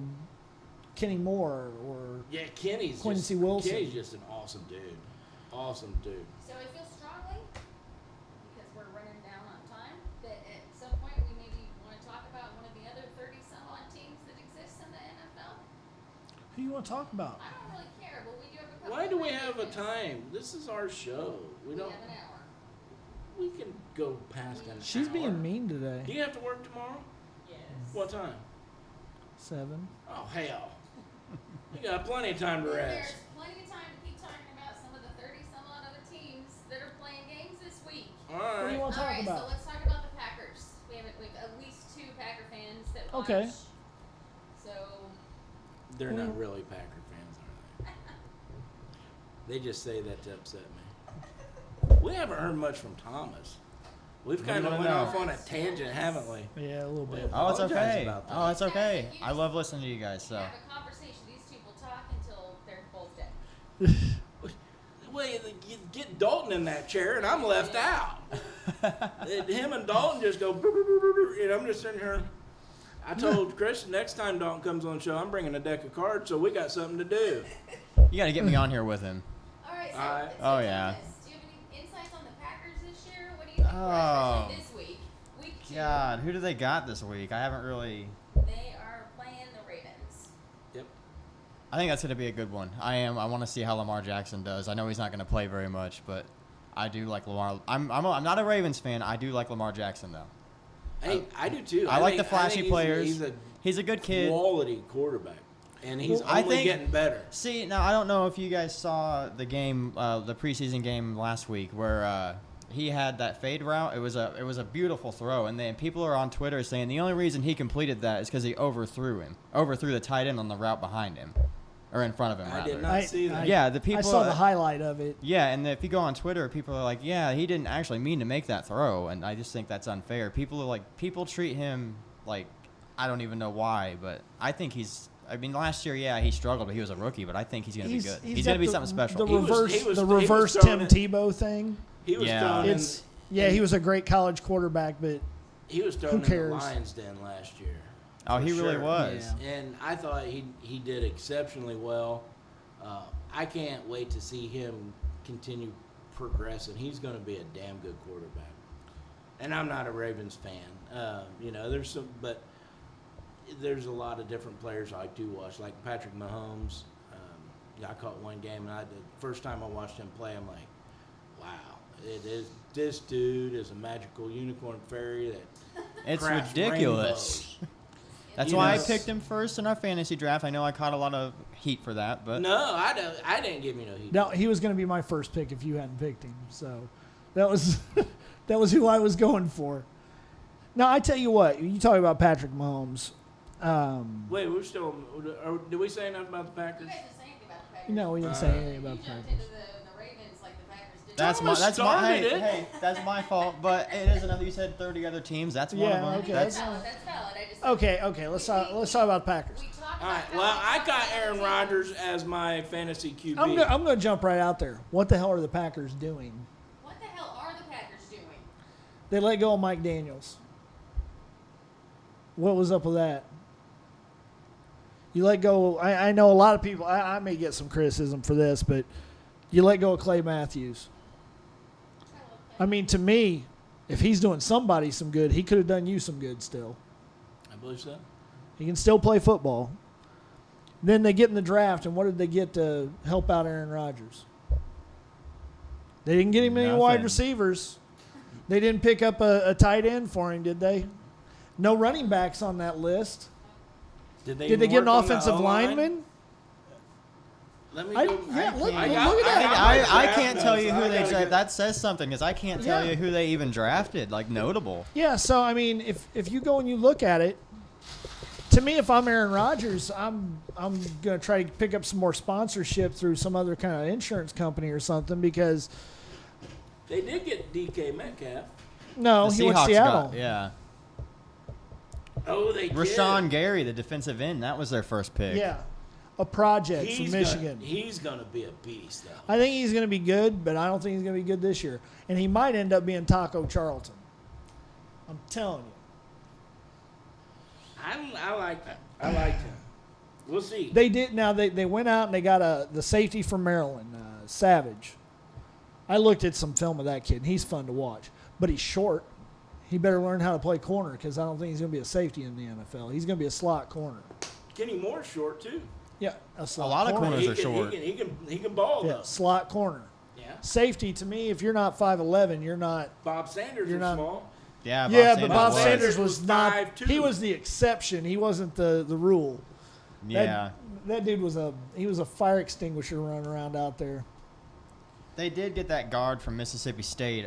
Kenny Moore, or Yeah, Kenny's Quincy just, Wilson. Kenny's just an awesome dude. Awesome dude. So I feel strongly, because we're running down on time, that at some point we maybe want to talk about one of the other 30-some-odd teams that exist in the NFL. who you want to talk about? I don't really care, but we do have a couple. Why of do we great have a picks. time? This is our show. We don't. have an hour. We can go past an She's hour. being mean today. Do you have to work tomorrow? Yes. What time? 7. Oh hell. We got plenty of time to There's rest. plenty of time to keep talking about some of the 30-some-odd other teams that are playing games this week. All What do you right. want to talk Alright, about? so let's talk about the Packers. We have at least 2 Packer fans that watch. Okay. So They're Well- not really Packer fans, are they? They just say that to upset me. We haven't heard much from Thomas. We've kind of don't went know. off on a tangent, haven't we? Yeah, a little bit. Oh, it's Apologize okay. about that. Oh, it's okay. I love listening to you guys. So have a conversation. These two will talk until they're both dead. Well, you get Dalton in that chair, and I'm left out. Him and Dalton just go, "Brr, brr, brr, brr, brr," and I'm just sitting here. I told Chris next time Dalton comes on the show, I'm bringing a deck of cards, so we got something to do. you got to get me on here with him. All right. So, Alright. so Oh, yeah. Thomas, do you have any insights on the Packers this year? What do you think? Oh. Especially this week, week 2. God, who do they got this week? I haven't really. They are playing the Ravens. Yep. I think that's going to be a good one. I want to see how Lamar Jackson does. I know he's not going to play very much, but I do like Lamar. I'm not a Ravens fan. I do like Lamar Jackson though. Hey, I do too. I like think- the flashy think players. He's a good kid. quality quarterback, and he's Well, I only think- getting better. See, now I don't know if you guys saw the game, the preseason game last week, where he had that fade route. It was a beautiful throw, and then people are on Twitter saying the only reason he completed that is because he overthrew the tight end on the route behind him, or in front of him. I rather. did not see that. Yeah, the people. I saw the highlight of it. Yeah, and if you go on Twitter, people are like, "Yeah, he didn't actually mean to make that throw," and I just think that's unfair. People treat him like I don't even know why, but I think he's. I mean, last year, yeah, he struggled, but he was a rookie. But I think he's going to be good. He's going got to be the- something special. The He was- reverse, he was- the he was reverse throwing Tim it- Tebow thing. He was Yeah. thrown in. It's he was a great college quarterback, but He was thrown in cares? the Lions' den last year. Oh, for he really sure. was. Yeah. And I thought he did exceptionally well. I can't wait to see him continue progressing. He's going to be a damn good quarterback. And I'm not a Ravens fan. There's a lot of different players I do watch, like Patrick Mahomes. I caught one game, and the first time I watched him play, I'm like, wow, this dude is a magical unicorn fairy that It's crafts ridiculous. rainbows. That's You why I know- picked him first in our fantasy draft. I know I caught a lot of heat for that, but No, I didn't give you no heat. no, he was going to be my first pick if you hadn't picked him. So that was that was who I was going for. Now I tell you what, you talk about Patrick Mahomes. Wait, we're still. Did we say enough about the You Packers? guys didn't say anything about the Packers. No, we didn't say anything about You the jumped Packers. into the Ravens like the Packers did. that's my started it. hey, that's my fault. But it is another. You said 30 other teams. That's one Yeah, of them. okay. That's That's valid. That's valid. I just Okay, let's talk about the Packers. We talked All right. about Well, how I we got talked Aaron about Rodgers as my fantasy QB. I'm going to jump right out there. What the hell are the Packers doing? What the hell are the Packers doing? They let go of Mike Daniels. What was up with that? You let go. I know a lot of people. I may get some criticism for this, but you let go of Clay Matthews. I love I mean, to me, if he's doing somebody some good, he could have done you some good still. I believe so. He can still play football. Then they get in the draft, and what did they get to help out Aaron Rodgers? They didn't get him any wide Nothing. receivers. They didn't pick up a tight end for him, did they? No running backs on that list. Did Did they even get an work on the offensive O-line? lineman? Let me I- go. yeah, look- I look got- at that. I can't tell you who they got drafted. That says something because I can't tell Yeah. you who they even drafted. Like notable. Yeah, so I mean, if you go and you look at it, to me, if I'm Aaron Rodgers, I'm gonna try to pick up some more sponsorship through some other kind of insurance company or something because They did get DK Metcalf. no, The he went to Seahawks Seattle. got yeah. Oh, they Rashawn did. Gary, the defensive end, that was their first pick. Yeah, a project from He's Michigan. He's gonna be a beast, though. I think he's going to be good, but I don't think he's going to be good this year. And he might end up being Taco Charlton. I'm telling you. I like that. I like him. We'll see. They did. Now they went out and they got the safety from Maryland, Savage. I looked at some film of that kid. And he's fun to watch, but he's short. He better learn how to play corner because I don't think he's going to be a safety in the NFL. He's going to be a slot corner. Kenny Moore's short too. Yeah, a slot lot of corner. corners He are can, short. He can ball Yeah, though. slot corner. Yeah. Safety to me, if you're not 5'11", you're not. Bob Sanders You're was not- small. Yeah, But Bob was. Sanders was was not. 5'2". He was the exception. He wasn't the rule. Yeah. That dude was a fire extinguisher running around out there. They did get that guard from Mississippi State,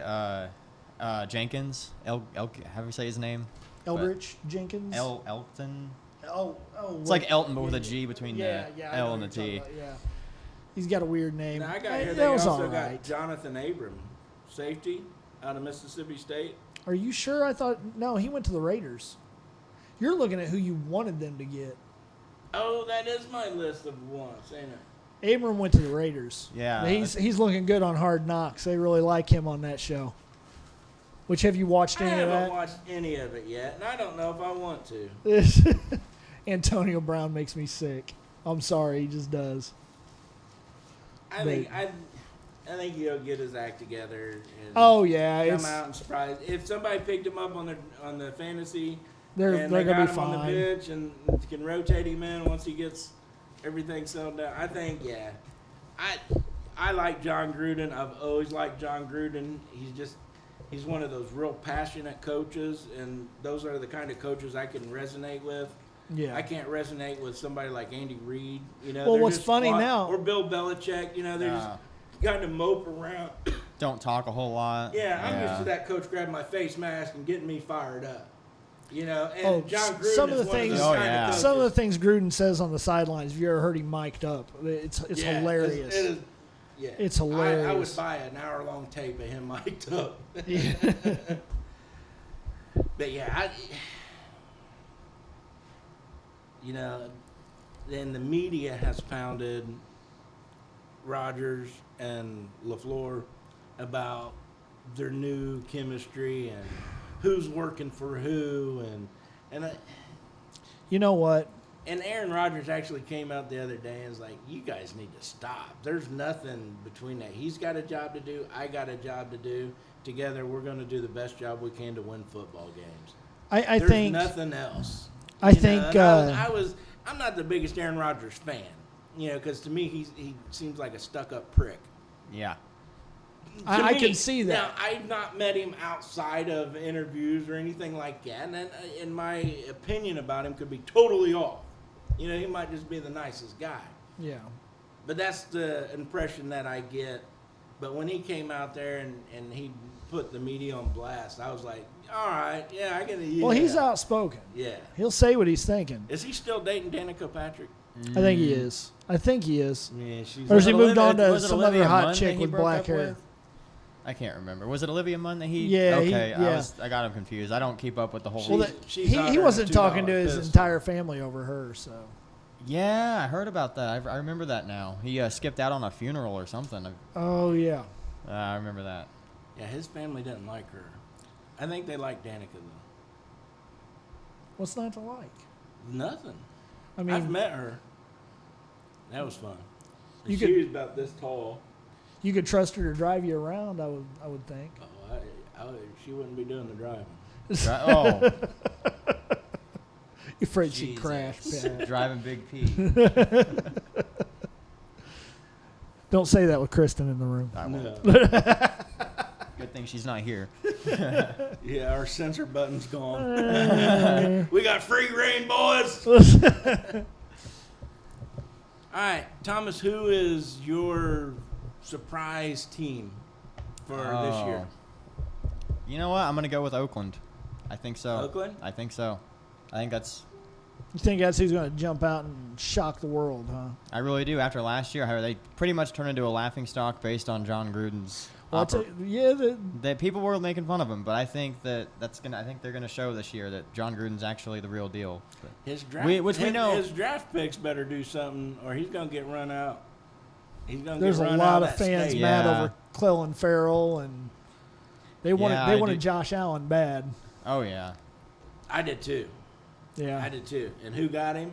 Jenkins. How do you say his name? Eldridge Jenkins. Elton. Oh. It's like Elton, but with a G between yeah, the yeah, I L know and the what you're T. talking about, yeah, he's got a weird name. Now I got here. They That was also all got right. Jonathan Abram, safety out of Mississippi State. Are you sure? I thought no. He went to the Raiders. You're looking at who you wanted them to get. Oh, that is my list of wants, ain't it? Abram went to the Raiders. Yeah. He's looking good on Hard Knocks. They really like him on that show. Which have you watched I any of haven't that? watched any of it yet, and I don't know if I want to. Antonio Brown makes me sick. I'm sorry, he just does. I think he'll get his act together and Oh yeah, come it's out and surprise. If somebody picked him up on the fantasy, they're and they're they gonna got be him on the fine. bench and can rotate him in once he gets everything settled down, I think I like John Gruden. I've always liked John Gruden. He's one of those real passionate coaches, and those are the kind of coaches I can resonate with. Yeah. I can't resonate with somebody like Andy Reid. You know, Well, they're what's just funny fun- now- or Bill Belichick. You know, they're just kind of mope around. Don't talk a whole lot. Yeah, I'm used to that coach grabbing my face mask and getting me fired up. You know, and Oh, John Gruden some of is the one things- of those Oh, kind yeah. of coaches. Some of the things Gruden says on the sidelines, if you ever heard him mic'd up, it's Yeah, hilarious. It is, yeah, It's I would hilarious. buy an hour-long tape of him mic'd up. Yeah. But yeah, then the media has pounded Rodgers and LaFleur about their new chemistry and who's working for who, and You know what? Aaron Rodgers actually came out the other day and was like, "You guys need to stop. There's nothing between that. He's got a job to do. I got a job to do. Together, we're going to do the best job we can to win football games. I There's think nothing else." I You know, think and I'm not the biggest Aaron Rodgers fan, because to me he seems like a stuck-up prick. Yeah. To I me. can see that. Now, I've not met him outside of interviews or anything like that, and then, in my opinion about him could be totally off. He might just be the nicest guy. yeah. But that's the impression that I get. But when he came out there and he put the media on blast, I was like, all right, yeah, I get it. Yeah. Well, he's outspoken. Yeah. He'll say what he's thinking. Is he still dating Danica Patrick? I think he is. I think he is. Yeah, she's Or has he Was it moved on to was it some Olivia other hot Munn chick that he with broke black up hair? with? I can't remember. Was it Olivia Munn that he? Yeah, Okay, yeah. I got him confused. I don't keep up with the whole. Well, She's he out he there wasn't in a talking to $2 his pistol. entire family over her, so. Yeah, I heard about that. I remember that now. He skipped out on a funeral or something. Oh yeah. I remember that. Yeah, his family didn't like her. I think they like Danica though. What's not to like? Nothing. I mean, I've met her. That was fun. You She could- was about this tall. you could trust her to drive you around. I would think. Oh, she wouldn't be doing the driving. Oh, You're afraid she'd Jesus. crash. Pat. driving Big P. Don't say that with Kristen in the room. I won't. No. Good thing she's not here. Yeah, our sensor button's gone. We got free reign, boys. All right, Thomas, who is your surprise team for this year? You know what? I'm gonna go with Oakland. I think so. Oakland? I think so. I think that's. You think that's who's going to jump out and shock the world, huh? I really do. After last year, how they pretty much turned into a laughingstock based on John Gruden's. Well, yeah, That people were making fun of him, but I think that's gonna. I think they're gonna show this year that John Gruden's actually the real deal. But His draft, which we know. his draft picks better do something, or he's gonna get run out. He's gonna there's get a run lot out of that fans state. mad Yeah. over Clellan Farrell, and they wanted Yeah, they I wanted do. Josh Allen bad. Oh yeah. I did too. Yeah, I did too. And who got him?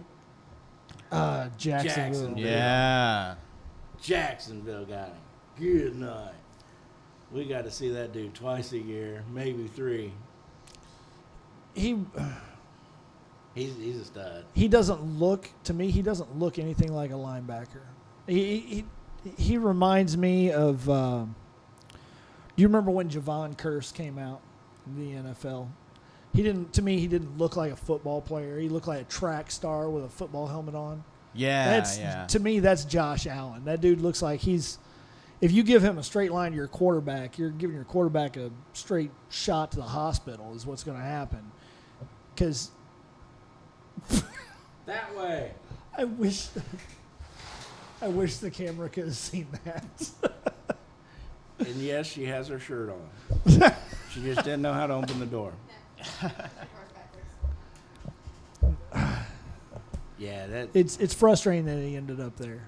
Jacksonville. Jacksonville. Yeah. Jacksonville got him. Good night. We got to see that dude twice a year, maybe 3. He He's a stud. he doesn't look to me. He doesn't look anything like a linebacker. He reminds me of. Do you remember when Javon Curse came out in the NFL? He didn't. To me, he didn't look like a football player. He looked like a track star with a football helmet on. Yeah. That's yeah. to me. That's Josh Allen. That dude looks like he's. If you give him a straight line to your quarterback, you're giving your quarterback a straight shot to the hospital. Is what's going to happen. Because That way. I wish the camera could have seen that. And yes, she has her shirt on. She just didn't know how to open the door. Yeah, that. It's frustrating that he ended up there.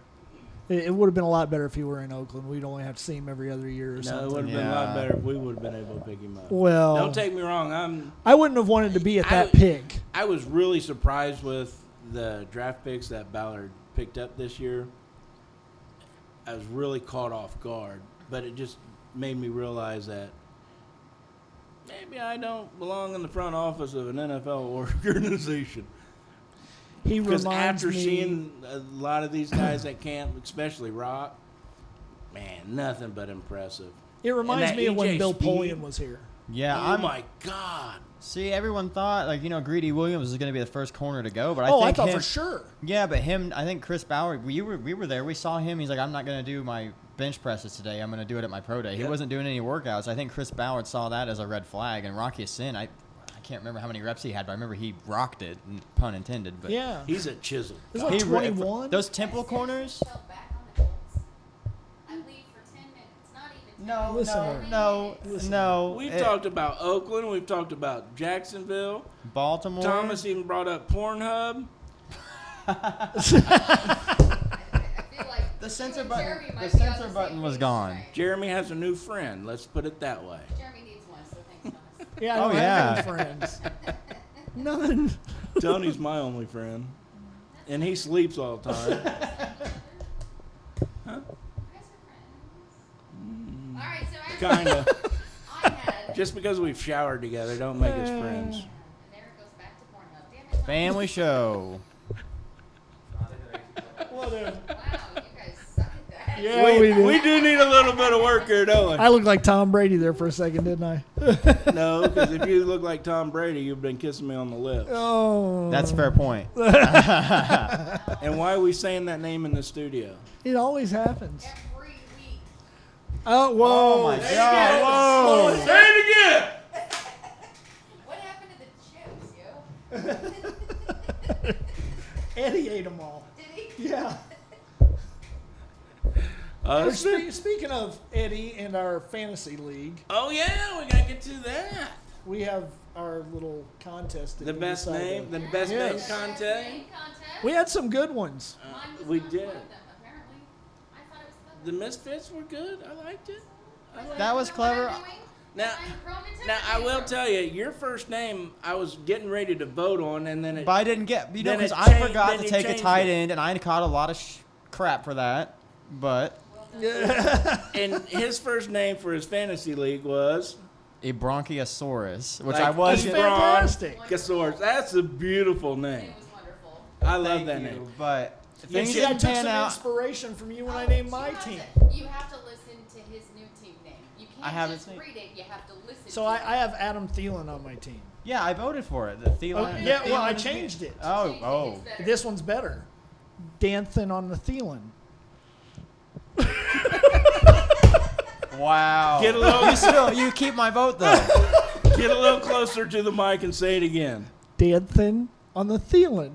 It would have been a lot better if he were in Oakland. We'd only have to see him every other year or No, it something. would have been a lot Yeah. better if we would have been able to pick him up. Well, Don't take me wrong. I wouldn't have wanted to be at that pick. I was really surprised with the draft picks that Ballard picked up this year. I was really caught off guard, but it just made me realize that maybe I don't belong in the front office of an NFL organization. He Because reminds after me. seeing a lot of these guys at camp, especially Rock, man, nothing but impressive. It reminds that me of when EJ Bill Speed- Polian was here. Yeah. Oh I'm. my God. See, everyone thought Greedy Williams was going to be the first corner to go, but I I think thought him, for sure. Yeah, but him. I think Chris Bauer. We were there. We saw him. He's like, I'm not going to do my bench presses today. I'm going to do it at my pro day. He Yep. wasn't doing any workouts. I think Chris Ballard saw that as a red flag. And Rocky Sin, I can't remember how many reps he had, but I remember he rocked it, pun intended. But Yeah. He's a chisel. It was like he re- 21. Those temple corners. Fell back on the Colts. I leave for 10 minutes, not even 10 No, minutes. Listen, no, Listen. no. We've It- talked about Oakland. We've talked about Jacksonville. Baltimore. Thomas even brought up Pornhub. I feel like The censor you and button. Jeremy The might be on censor same button was page gone. tonight. Jeremy has a new friend. Let's put it that way. Jeremy needs one, so thanks, Thomas. Yeah, I Oh, don't yeah. have any friends. None. Tony's my only friend. And he sleeps all the time. You guys are friends. All right, so actually, Kinda. I had. Just because we've showered together don't make us friends. And there it goes back to Pornhub. Damn it, Family show. What a- Wow, you guys suck at that. Yeah, we do. We do need a little bit of work here, don't I looked like Tom Brady there for a second, didn't I? we? No, because if you look like Tom Brady, you've been kissing me on the lips. Oh. That's a fair point. And why are we saying that name in the studio? It always happens. Every week. Oh, whoa. Oh my God! Whoa! Say it again! What happened to the chips, yo? Eddie ate them all. Did he? Yeah. Uh, Speaking of Eddie and our fantasy league, oh, yeah, we got to get to that. we have our little contest. that The we best decided name, on. the best Yes. name contest. Name contest. We had some good ones. Mine was We not did. one of them, apparently. I thought it was clever. The Misfits were good. I liked it. I liked That was You know what clever. I'm doing? Now, I'm prone to now I will temper tell you, your first name I was getting ready to vote on, and then it. But I didn't get, you know, Then it because I changed- forgot then to you take a changed tight it. end, and I caught a lot of crap for that. But And his first name for his fantasy league was a Bronchiosaurus, which Like I was. That's fantastic. Gasaurus. That's a beautiful name. It was wonderful. I love Thank that you, name. but You things should- I didn't took pan some out. inspiration from you when I Oh, named you my have team. You have to listen to his new team name. You can't I haven't just seen- read it. You have to listen. So to I it. have Adam Thielen on my team. Yeah, I voted for it. The Thielen. Oh, the yeah, well, I Thielen is- changed it. Oh, Change it, oh. it's better. This one's better. Danthin on the Thielen. Wow. Get a little, You keep my vote though. get a little closer to the mic and say it again. Danthin on the Thielen.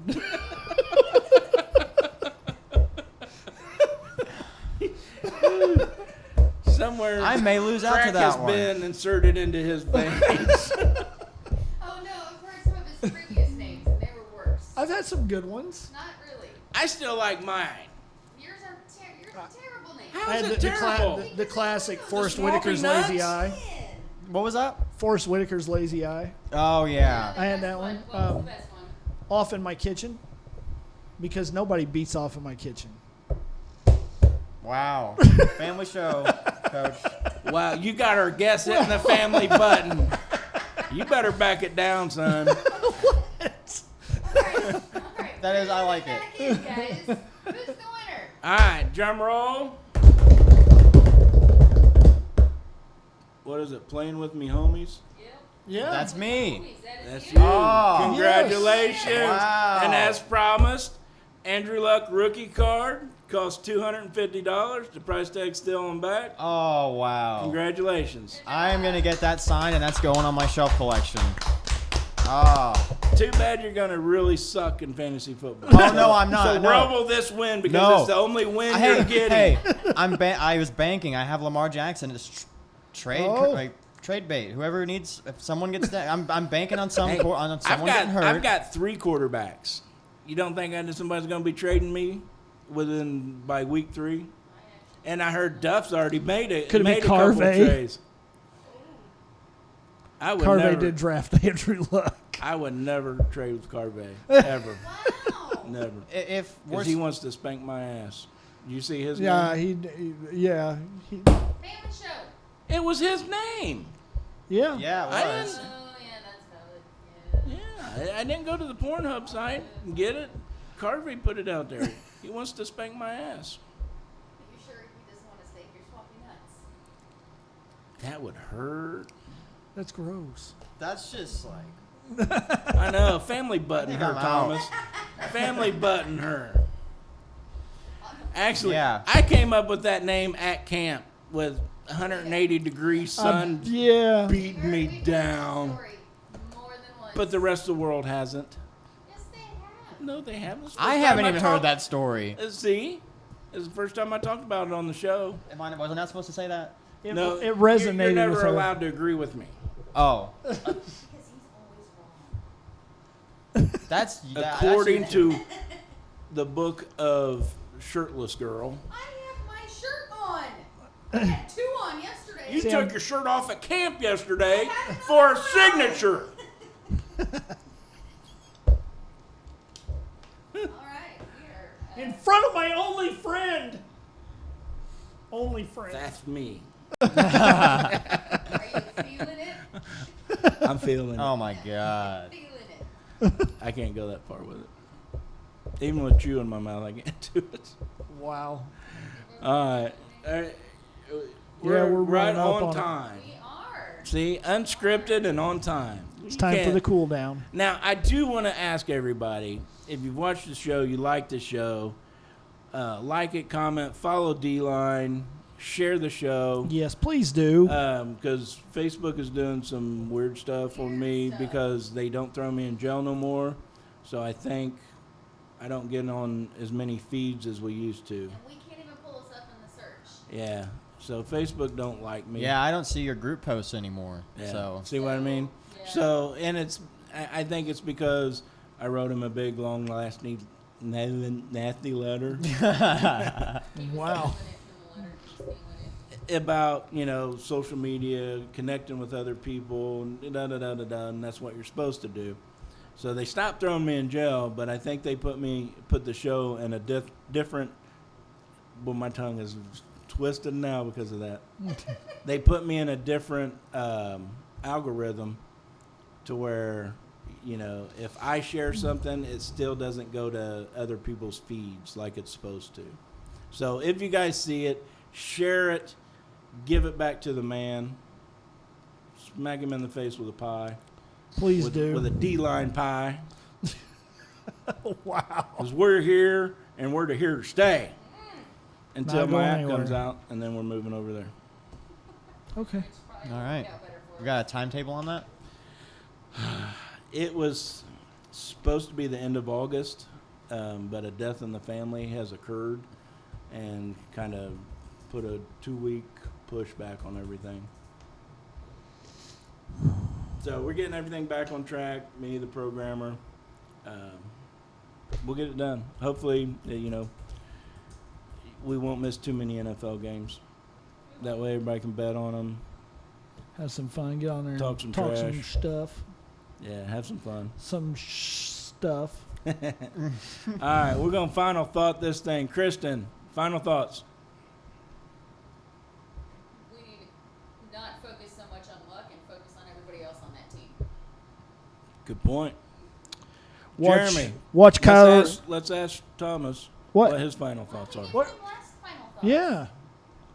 Somewhere I may lose out crack to that has one. been inserted into his veins. Oh no, I've heard some of his previous names, and they were worse. I've had some good ones. Not really. I still like mine. Yours are terrible names. How I is had it terrible? the classic Forrest Swampy Whitaker's Nuts? Lazy Eye. What was that? Forrest Whitaker's Lazy Eye. Oh yeah. I had that one. What was the best one? Off in my kitchen. Because nobody beats off in my kitchen. Wow. Family show, Coach. Wow, you got our guest hitting the family button. You better back it down, son. All right. That is, I like it. Back in, guys. Who's the winner? All right, drum roll. What is it? Playing with me, homies. Yep. Yeah. That's me. Movies, that is That's you. you. Oh. Congratulations. Wow. And as promised, Andrew Luck rookie card costs $250. The price tag's still on back. Oh wow. Congratulations. I am gonna get that signed, and that's going on my shelf collection. Oh. Too bad you're gonna really suck in fantasy football. Oh no, I'm not. So no. revel this win because No. it's the only win Hey, you're getting. hey, I was banking. I have Lamar Jackson. It's trade Oh. like trade bait. Whoever needs, if someone gets that, I'm banking on Hey, on someone getting hurt. I've got 3 quarterbacks. You don't think somebody's going to be trading me by week 3? And I heard Duff's already made it. Could it be made a couple Carvey? trades. I would Carvey never. did draft Andrew Luck. I would never trade with Carvey ever, Wow. never. If Because worse, he wants to spank my ass. You see his Yeah, name? yeah. Family show. It was his name. Yeah. yeah, it I was. didn't- Oh yeah, that's valid. Yeah. Yeah, I didn't go to the Pornhub site and get it. Carvey put it out there. He wants to spank my ass. Are you sure he doesn't want to stake your swampy nuts? That would hurt. That's gross. That's just like. I know. Family button think her, I'm out. Thomas. Family button her. Actually, Yeah. I came up with that name at camp with 180-degree sun Yeah. beating me We've heard that down. story more than once. But the rest of the world hasn't. Yes, they have. No, they haven't. It's the I first haven't time even talked- heard that story. See? It's the first time I talked about it on the show. Wasn't I supposed to say that? It, No, it resonated You're never with her. allowed to agree with me. Oh, Because he's always wrong. that's According to the book of Shirtless Girl. I have my shirt on. I had 2 on yesterday. You See, took I'm- your shirt off at camp yesterday for a signature. All right, we are. In front of my only friend. Only friend. That's me. Are you feeling it? I'm feeling it. Oh my god. Feeling it. I can't go that far with it. Even with chew in my mouth, I can't do it. Wow. All right. we're right running up on on it. time. We are. See, unscripted and on time. It's You time for can't- the cool down. Now, I do want to ask everybody, if you've watched the show, you like the show, like it, comment, follow D-Line, share the show. Yes, please do. Because Facebook is doing some weird stuff on me stuff. because they don't throw me in jail no more. So I think I don't get on as many feeds as we used to. And we can't even pull us up in the search. Yeah. So Facebook don't like me. Yeah, I don't see your group posts anymore. Yeah. So See what I mean? Yeah. So, and I think it's because I wrote him a big, long, nasty letter. Wow. He was stealing it from the letter. He was stealing it. about, social media, connecting with other people, and that's what you're supposed to do. So they stopped throwing me in jail, but I think they put the show in a different. Well, my tongue is twisted now because of that. They put me in a different algorithm to where, if I share something, it still doesn't go to other people's feeds like it's supposed to. So if you guys see it, share it, give it back to the man, smack him in the face with a pie. Please with, do. With a D-line pie. Wow. Because we're here, and we're here to stay. Until Not my going app anywhere. comes out, and then we're moving over there. Okay. It's probably All gonna right. work out better for We got a timetable on that? It was supposed to be the end of August, but a death in the family has occurred and kind of put a 2-week pushback on everything. So we're getting everything back on track, me, the programmer. We'll get it done. Hopefully, we won't miss too many NFL games. That way everybody can bet on them. Have some fun. Get on there. Talk some some trash. stuff. Yeah, have some fun. Some stuff. All right, we're going to final thought this thing. Kristen, final thoughts. We need to not focus so much on luck and focus on everybody else on that team. Good point. Jeremy, Watch Kyler. Let's ask Thomas What? his final thoughts are. What? Give him last final thoughts. Yeah.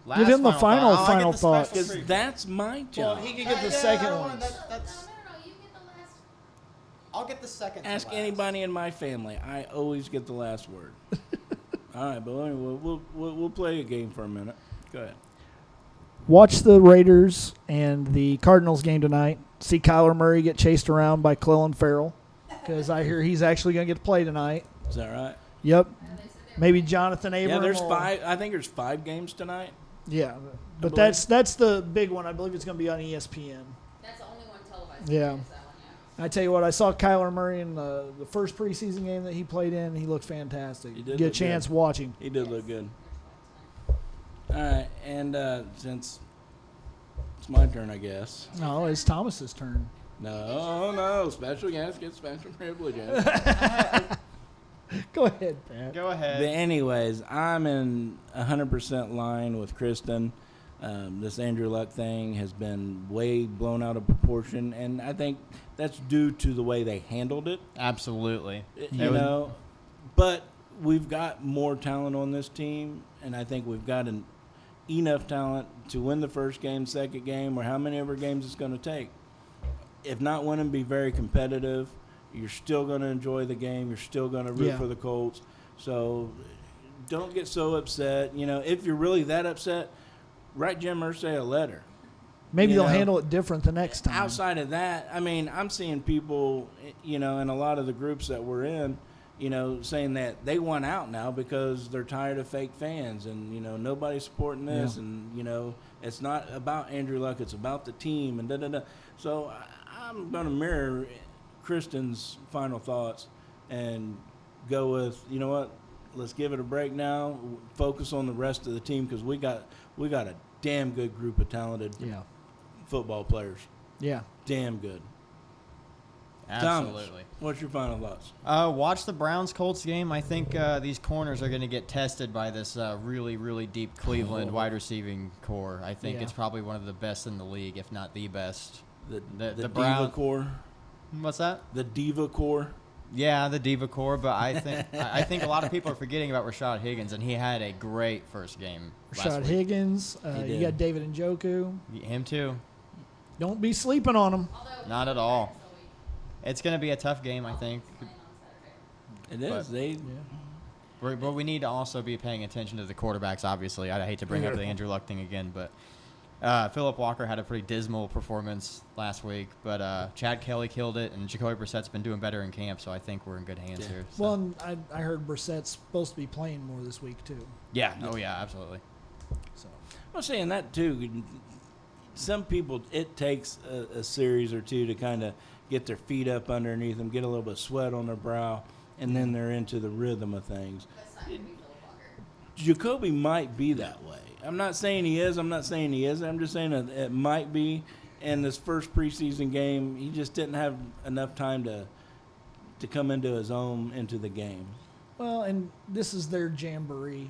Last Give him the final thought. I'll get the thought. special Because treat. that's my Well, job. he can get the second one. No, you get the last. I'll get the second. to Ask last. anybody in my family. I always get the last word. All right, but anyway, we'll play a game for a minute. Go ahead. Watch the Raiders and the Cardinals game tonight. See Kyler Murray get chased around by Clelin Ferrell, because I hear he's actually going to get to play tonight. Is that right? Yep. They said they were Maybe playing- Jonathan Abram. Yeah, there's will- 5. I think there's 5 games tonight. Yeah, but believe. that's the big one. I believe it's going to be on ESPN. That's the only one televised. Yeah. Is that one, yeah. I tell you what, I saw Kyler Murray in the first preseason game that he played in. He looked fantastic. He did Get a look chance, good. watch him. He did look good. All right, and since it's my turn, I guess. No, it's Thomas's turn. No, special guest gets special privileges. Go ahead, Pat. Go ahead. But anyways, I'm in 100% line with Kristen. This Andrew Luck thing has been way blown out of proportion, and I think that's due to the way they handled it. Absolutely. You know, but we've got more talent on this team, and I think we've got enough talent to win the first game, second game, or how many ever games it's going to take. If not win them, be very competitive. You're still going to enjoy the game. You're still going to root Yeah. for the Colts. So don't get so upset. If you're really that upset, write Jim Irsay a letter. Maybe You they'll know, handle it different the next time. Outside of that, I mean, I'm seeing people, in a lot of the groups that we're in, saying that they want out now because they're tired of fake fans and, nobody's supporting this Yeah. and, it's not about Andrew Luck, it's about the team and da-da-da. So I'm going to mirror Kristen's final thoughts and go with, you know what, let's give it a break now, focus on the rest of the team because we got a damn good group of talented Yeah. football players. Yeah. Damn good. Absolutely. Thomas, what's your final thoughts? Watch the Browns-Colts game. I think these corners are going to get tested by this really, really deep Cleveland wide receiving core. I think Yeah. it's probably one of the best in the league, if not the best. The The Diva Brown- Core. What's that? The Diva Core. Yeah, the Diva core, but I think I think a lot of people are forgetting about Rashad Higgins, and he had a great first game last Rashad week. Higgins. He You did. got David Njoku. Him too. Don't be sleeping on him. Although Not at he's all. back, so It's going to be a tough game, I think. he's playing on Saturday. It is. But- They But we need to also be paying attention to the quarterbacks, obviously. I hate to bring up the Andrew Luck thing again, but Philip Walker had a pretty dismal performance last week. But Chad Kelly killed it, and Jacoby Brissett's been doing better in camp, so I think we're in good hands Yeah. here. So. Well, and I heard Brissett's supposed to be playing more this week, too. yeah. Oh, yeah, absolutely. So I'm saying that too. Some people, it takes a series or two to kind of get their feet up underneath them, get a little bit of sweat on their brow, and then they're into the rhythm of things. That's not going to be Philip Walker. Jacoby might be that way. I'm not saying he is. I'm not saying he isn't. I'm just saying that it might be. In this first preseason game, he just didn't have enough time to come into his own into the game. Well, and this is their jamboree.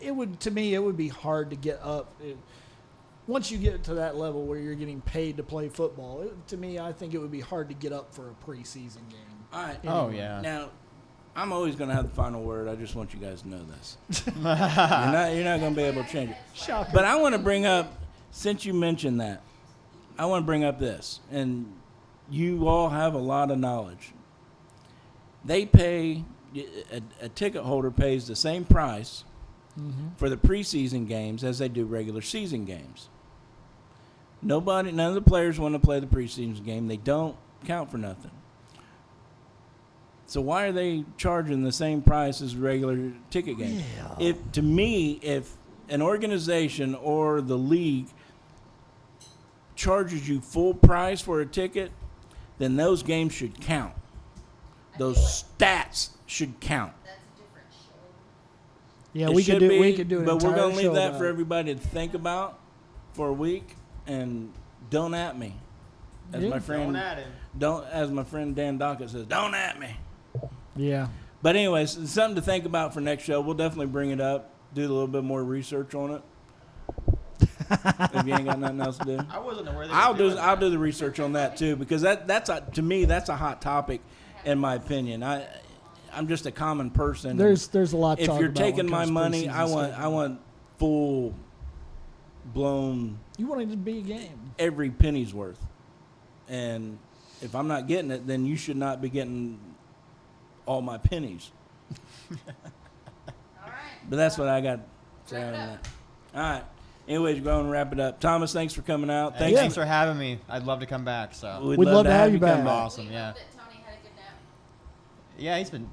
It would, to me, it would be hard to get up. Once you get to that level where you're getting paid to play football, to me, I think it would be hard to get up for a preseason game. All right. Oh, yeah. Now, I'm always going to have the final word. I just want you guys to know this. You're not going to be able to change it. Shocker. But I want to bring up, since you mentioned that, I want to bring up this, and you all have a lot of knowledge. They pay, a ticket holder pays the same price for the preseason games as they do regular season games. None of the players want to play the preseason game. They don't count for nothing. So why are they charging the same price as regular ticket games? Yeah. If an organization or the league charges you full price for a ticket, then those games should count. Those stats should count. That's a different show. Yeah, It we should could do. be, We could do an but we're entire gonna leave show that about for it. everybody to think about for a week, and don't at me, as Yeah. my friend Don't at him. as my friend Dan Dockett says, don't at me. Yeah. But anyways, it's something to think about for next show. We'll definitely bring it up, do a little bit more research on it. If you ain't got nothing else to do. I wasn't aware. I'll do the research on that too, because to me that's a hot topic, in my opinion. I'm just a common person. There's a lot. To If talk you're about when taking it my comes to money, preseason I schedule. want full blown You want it to be a game. every penny's worth. And if I'm not getting it, then you should not be getting all my pennies. All right. But that's what I got to say Wrap on it that. up. All right. Anyways, go and wrap it up. Thomas, thanks for coming out. Hey, Thanks thanks for having me. I'd love to come back. So We'd We'd love to have you come back. Awesome, We yeah. hope that Tony had a good nap. yeah, he's been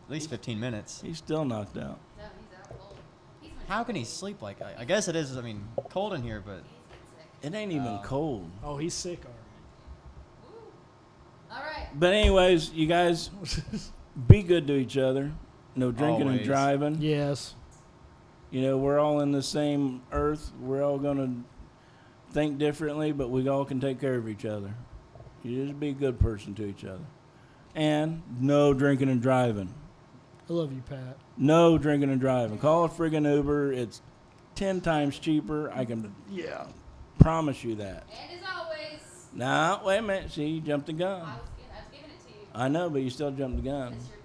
at least 15 minutes. He's still knocked out. No, he's out cold. He's been How can he sleep like that? I guess it is. I mean, cold in here, but He's been sick. It ain't even cold. Oh, he's sick already. Woo. All right. But anyways, you guys be good to each other. No drinking and Always. driving. Yes. You know, we're all in the same earth. We're all going to think differently, but we all can take care of each other. You just be a good person to each other. And no drinking and driving. I love you, Pat. No drinking and driving. Call a friggin' Uber. It's 10 times cheaper. I can promise you that. And as always, Nah, wait a minute. See, you jumped the gun. I was giving it to you. I know, but you still jumped the gun. Because you're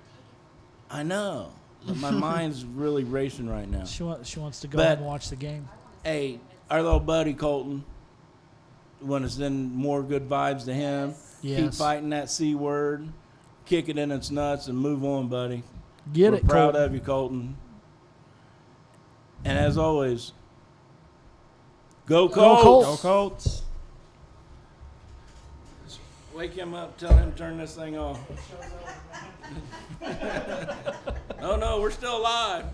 I know. But my mind's really racing right now. She wants to go But- ahead and watch the game. Hey, our little buddy Colton, want to send more good vibes to him. Keep Yes. fighting that C word, kick it in its nuts, and move on, buddy. Get We're it, proud Colton. of you, Colton. And as always, go Colts! Colts. go Colts. Wake him up, tell him to turn this thing off. Oh no, we're still alive.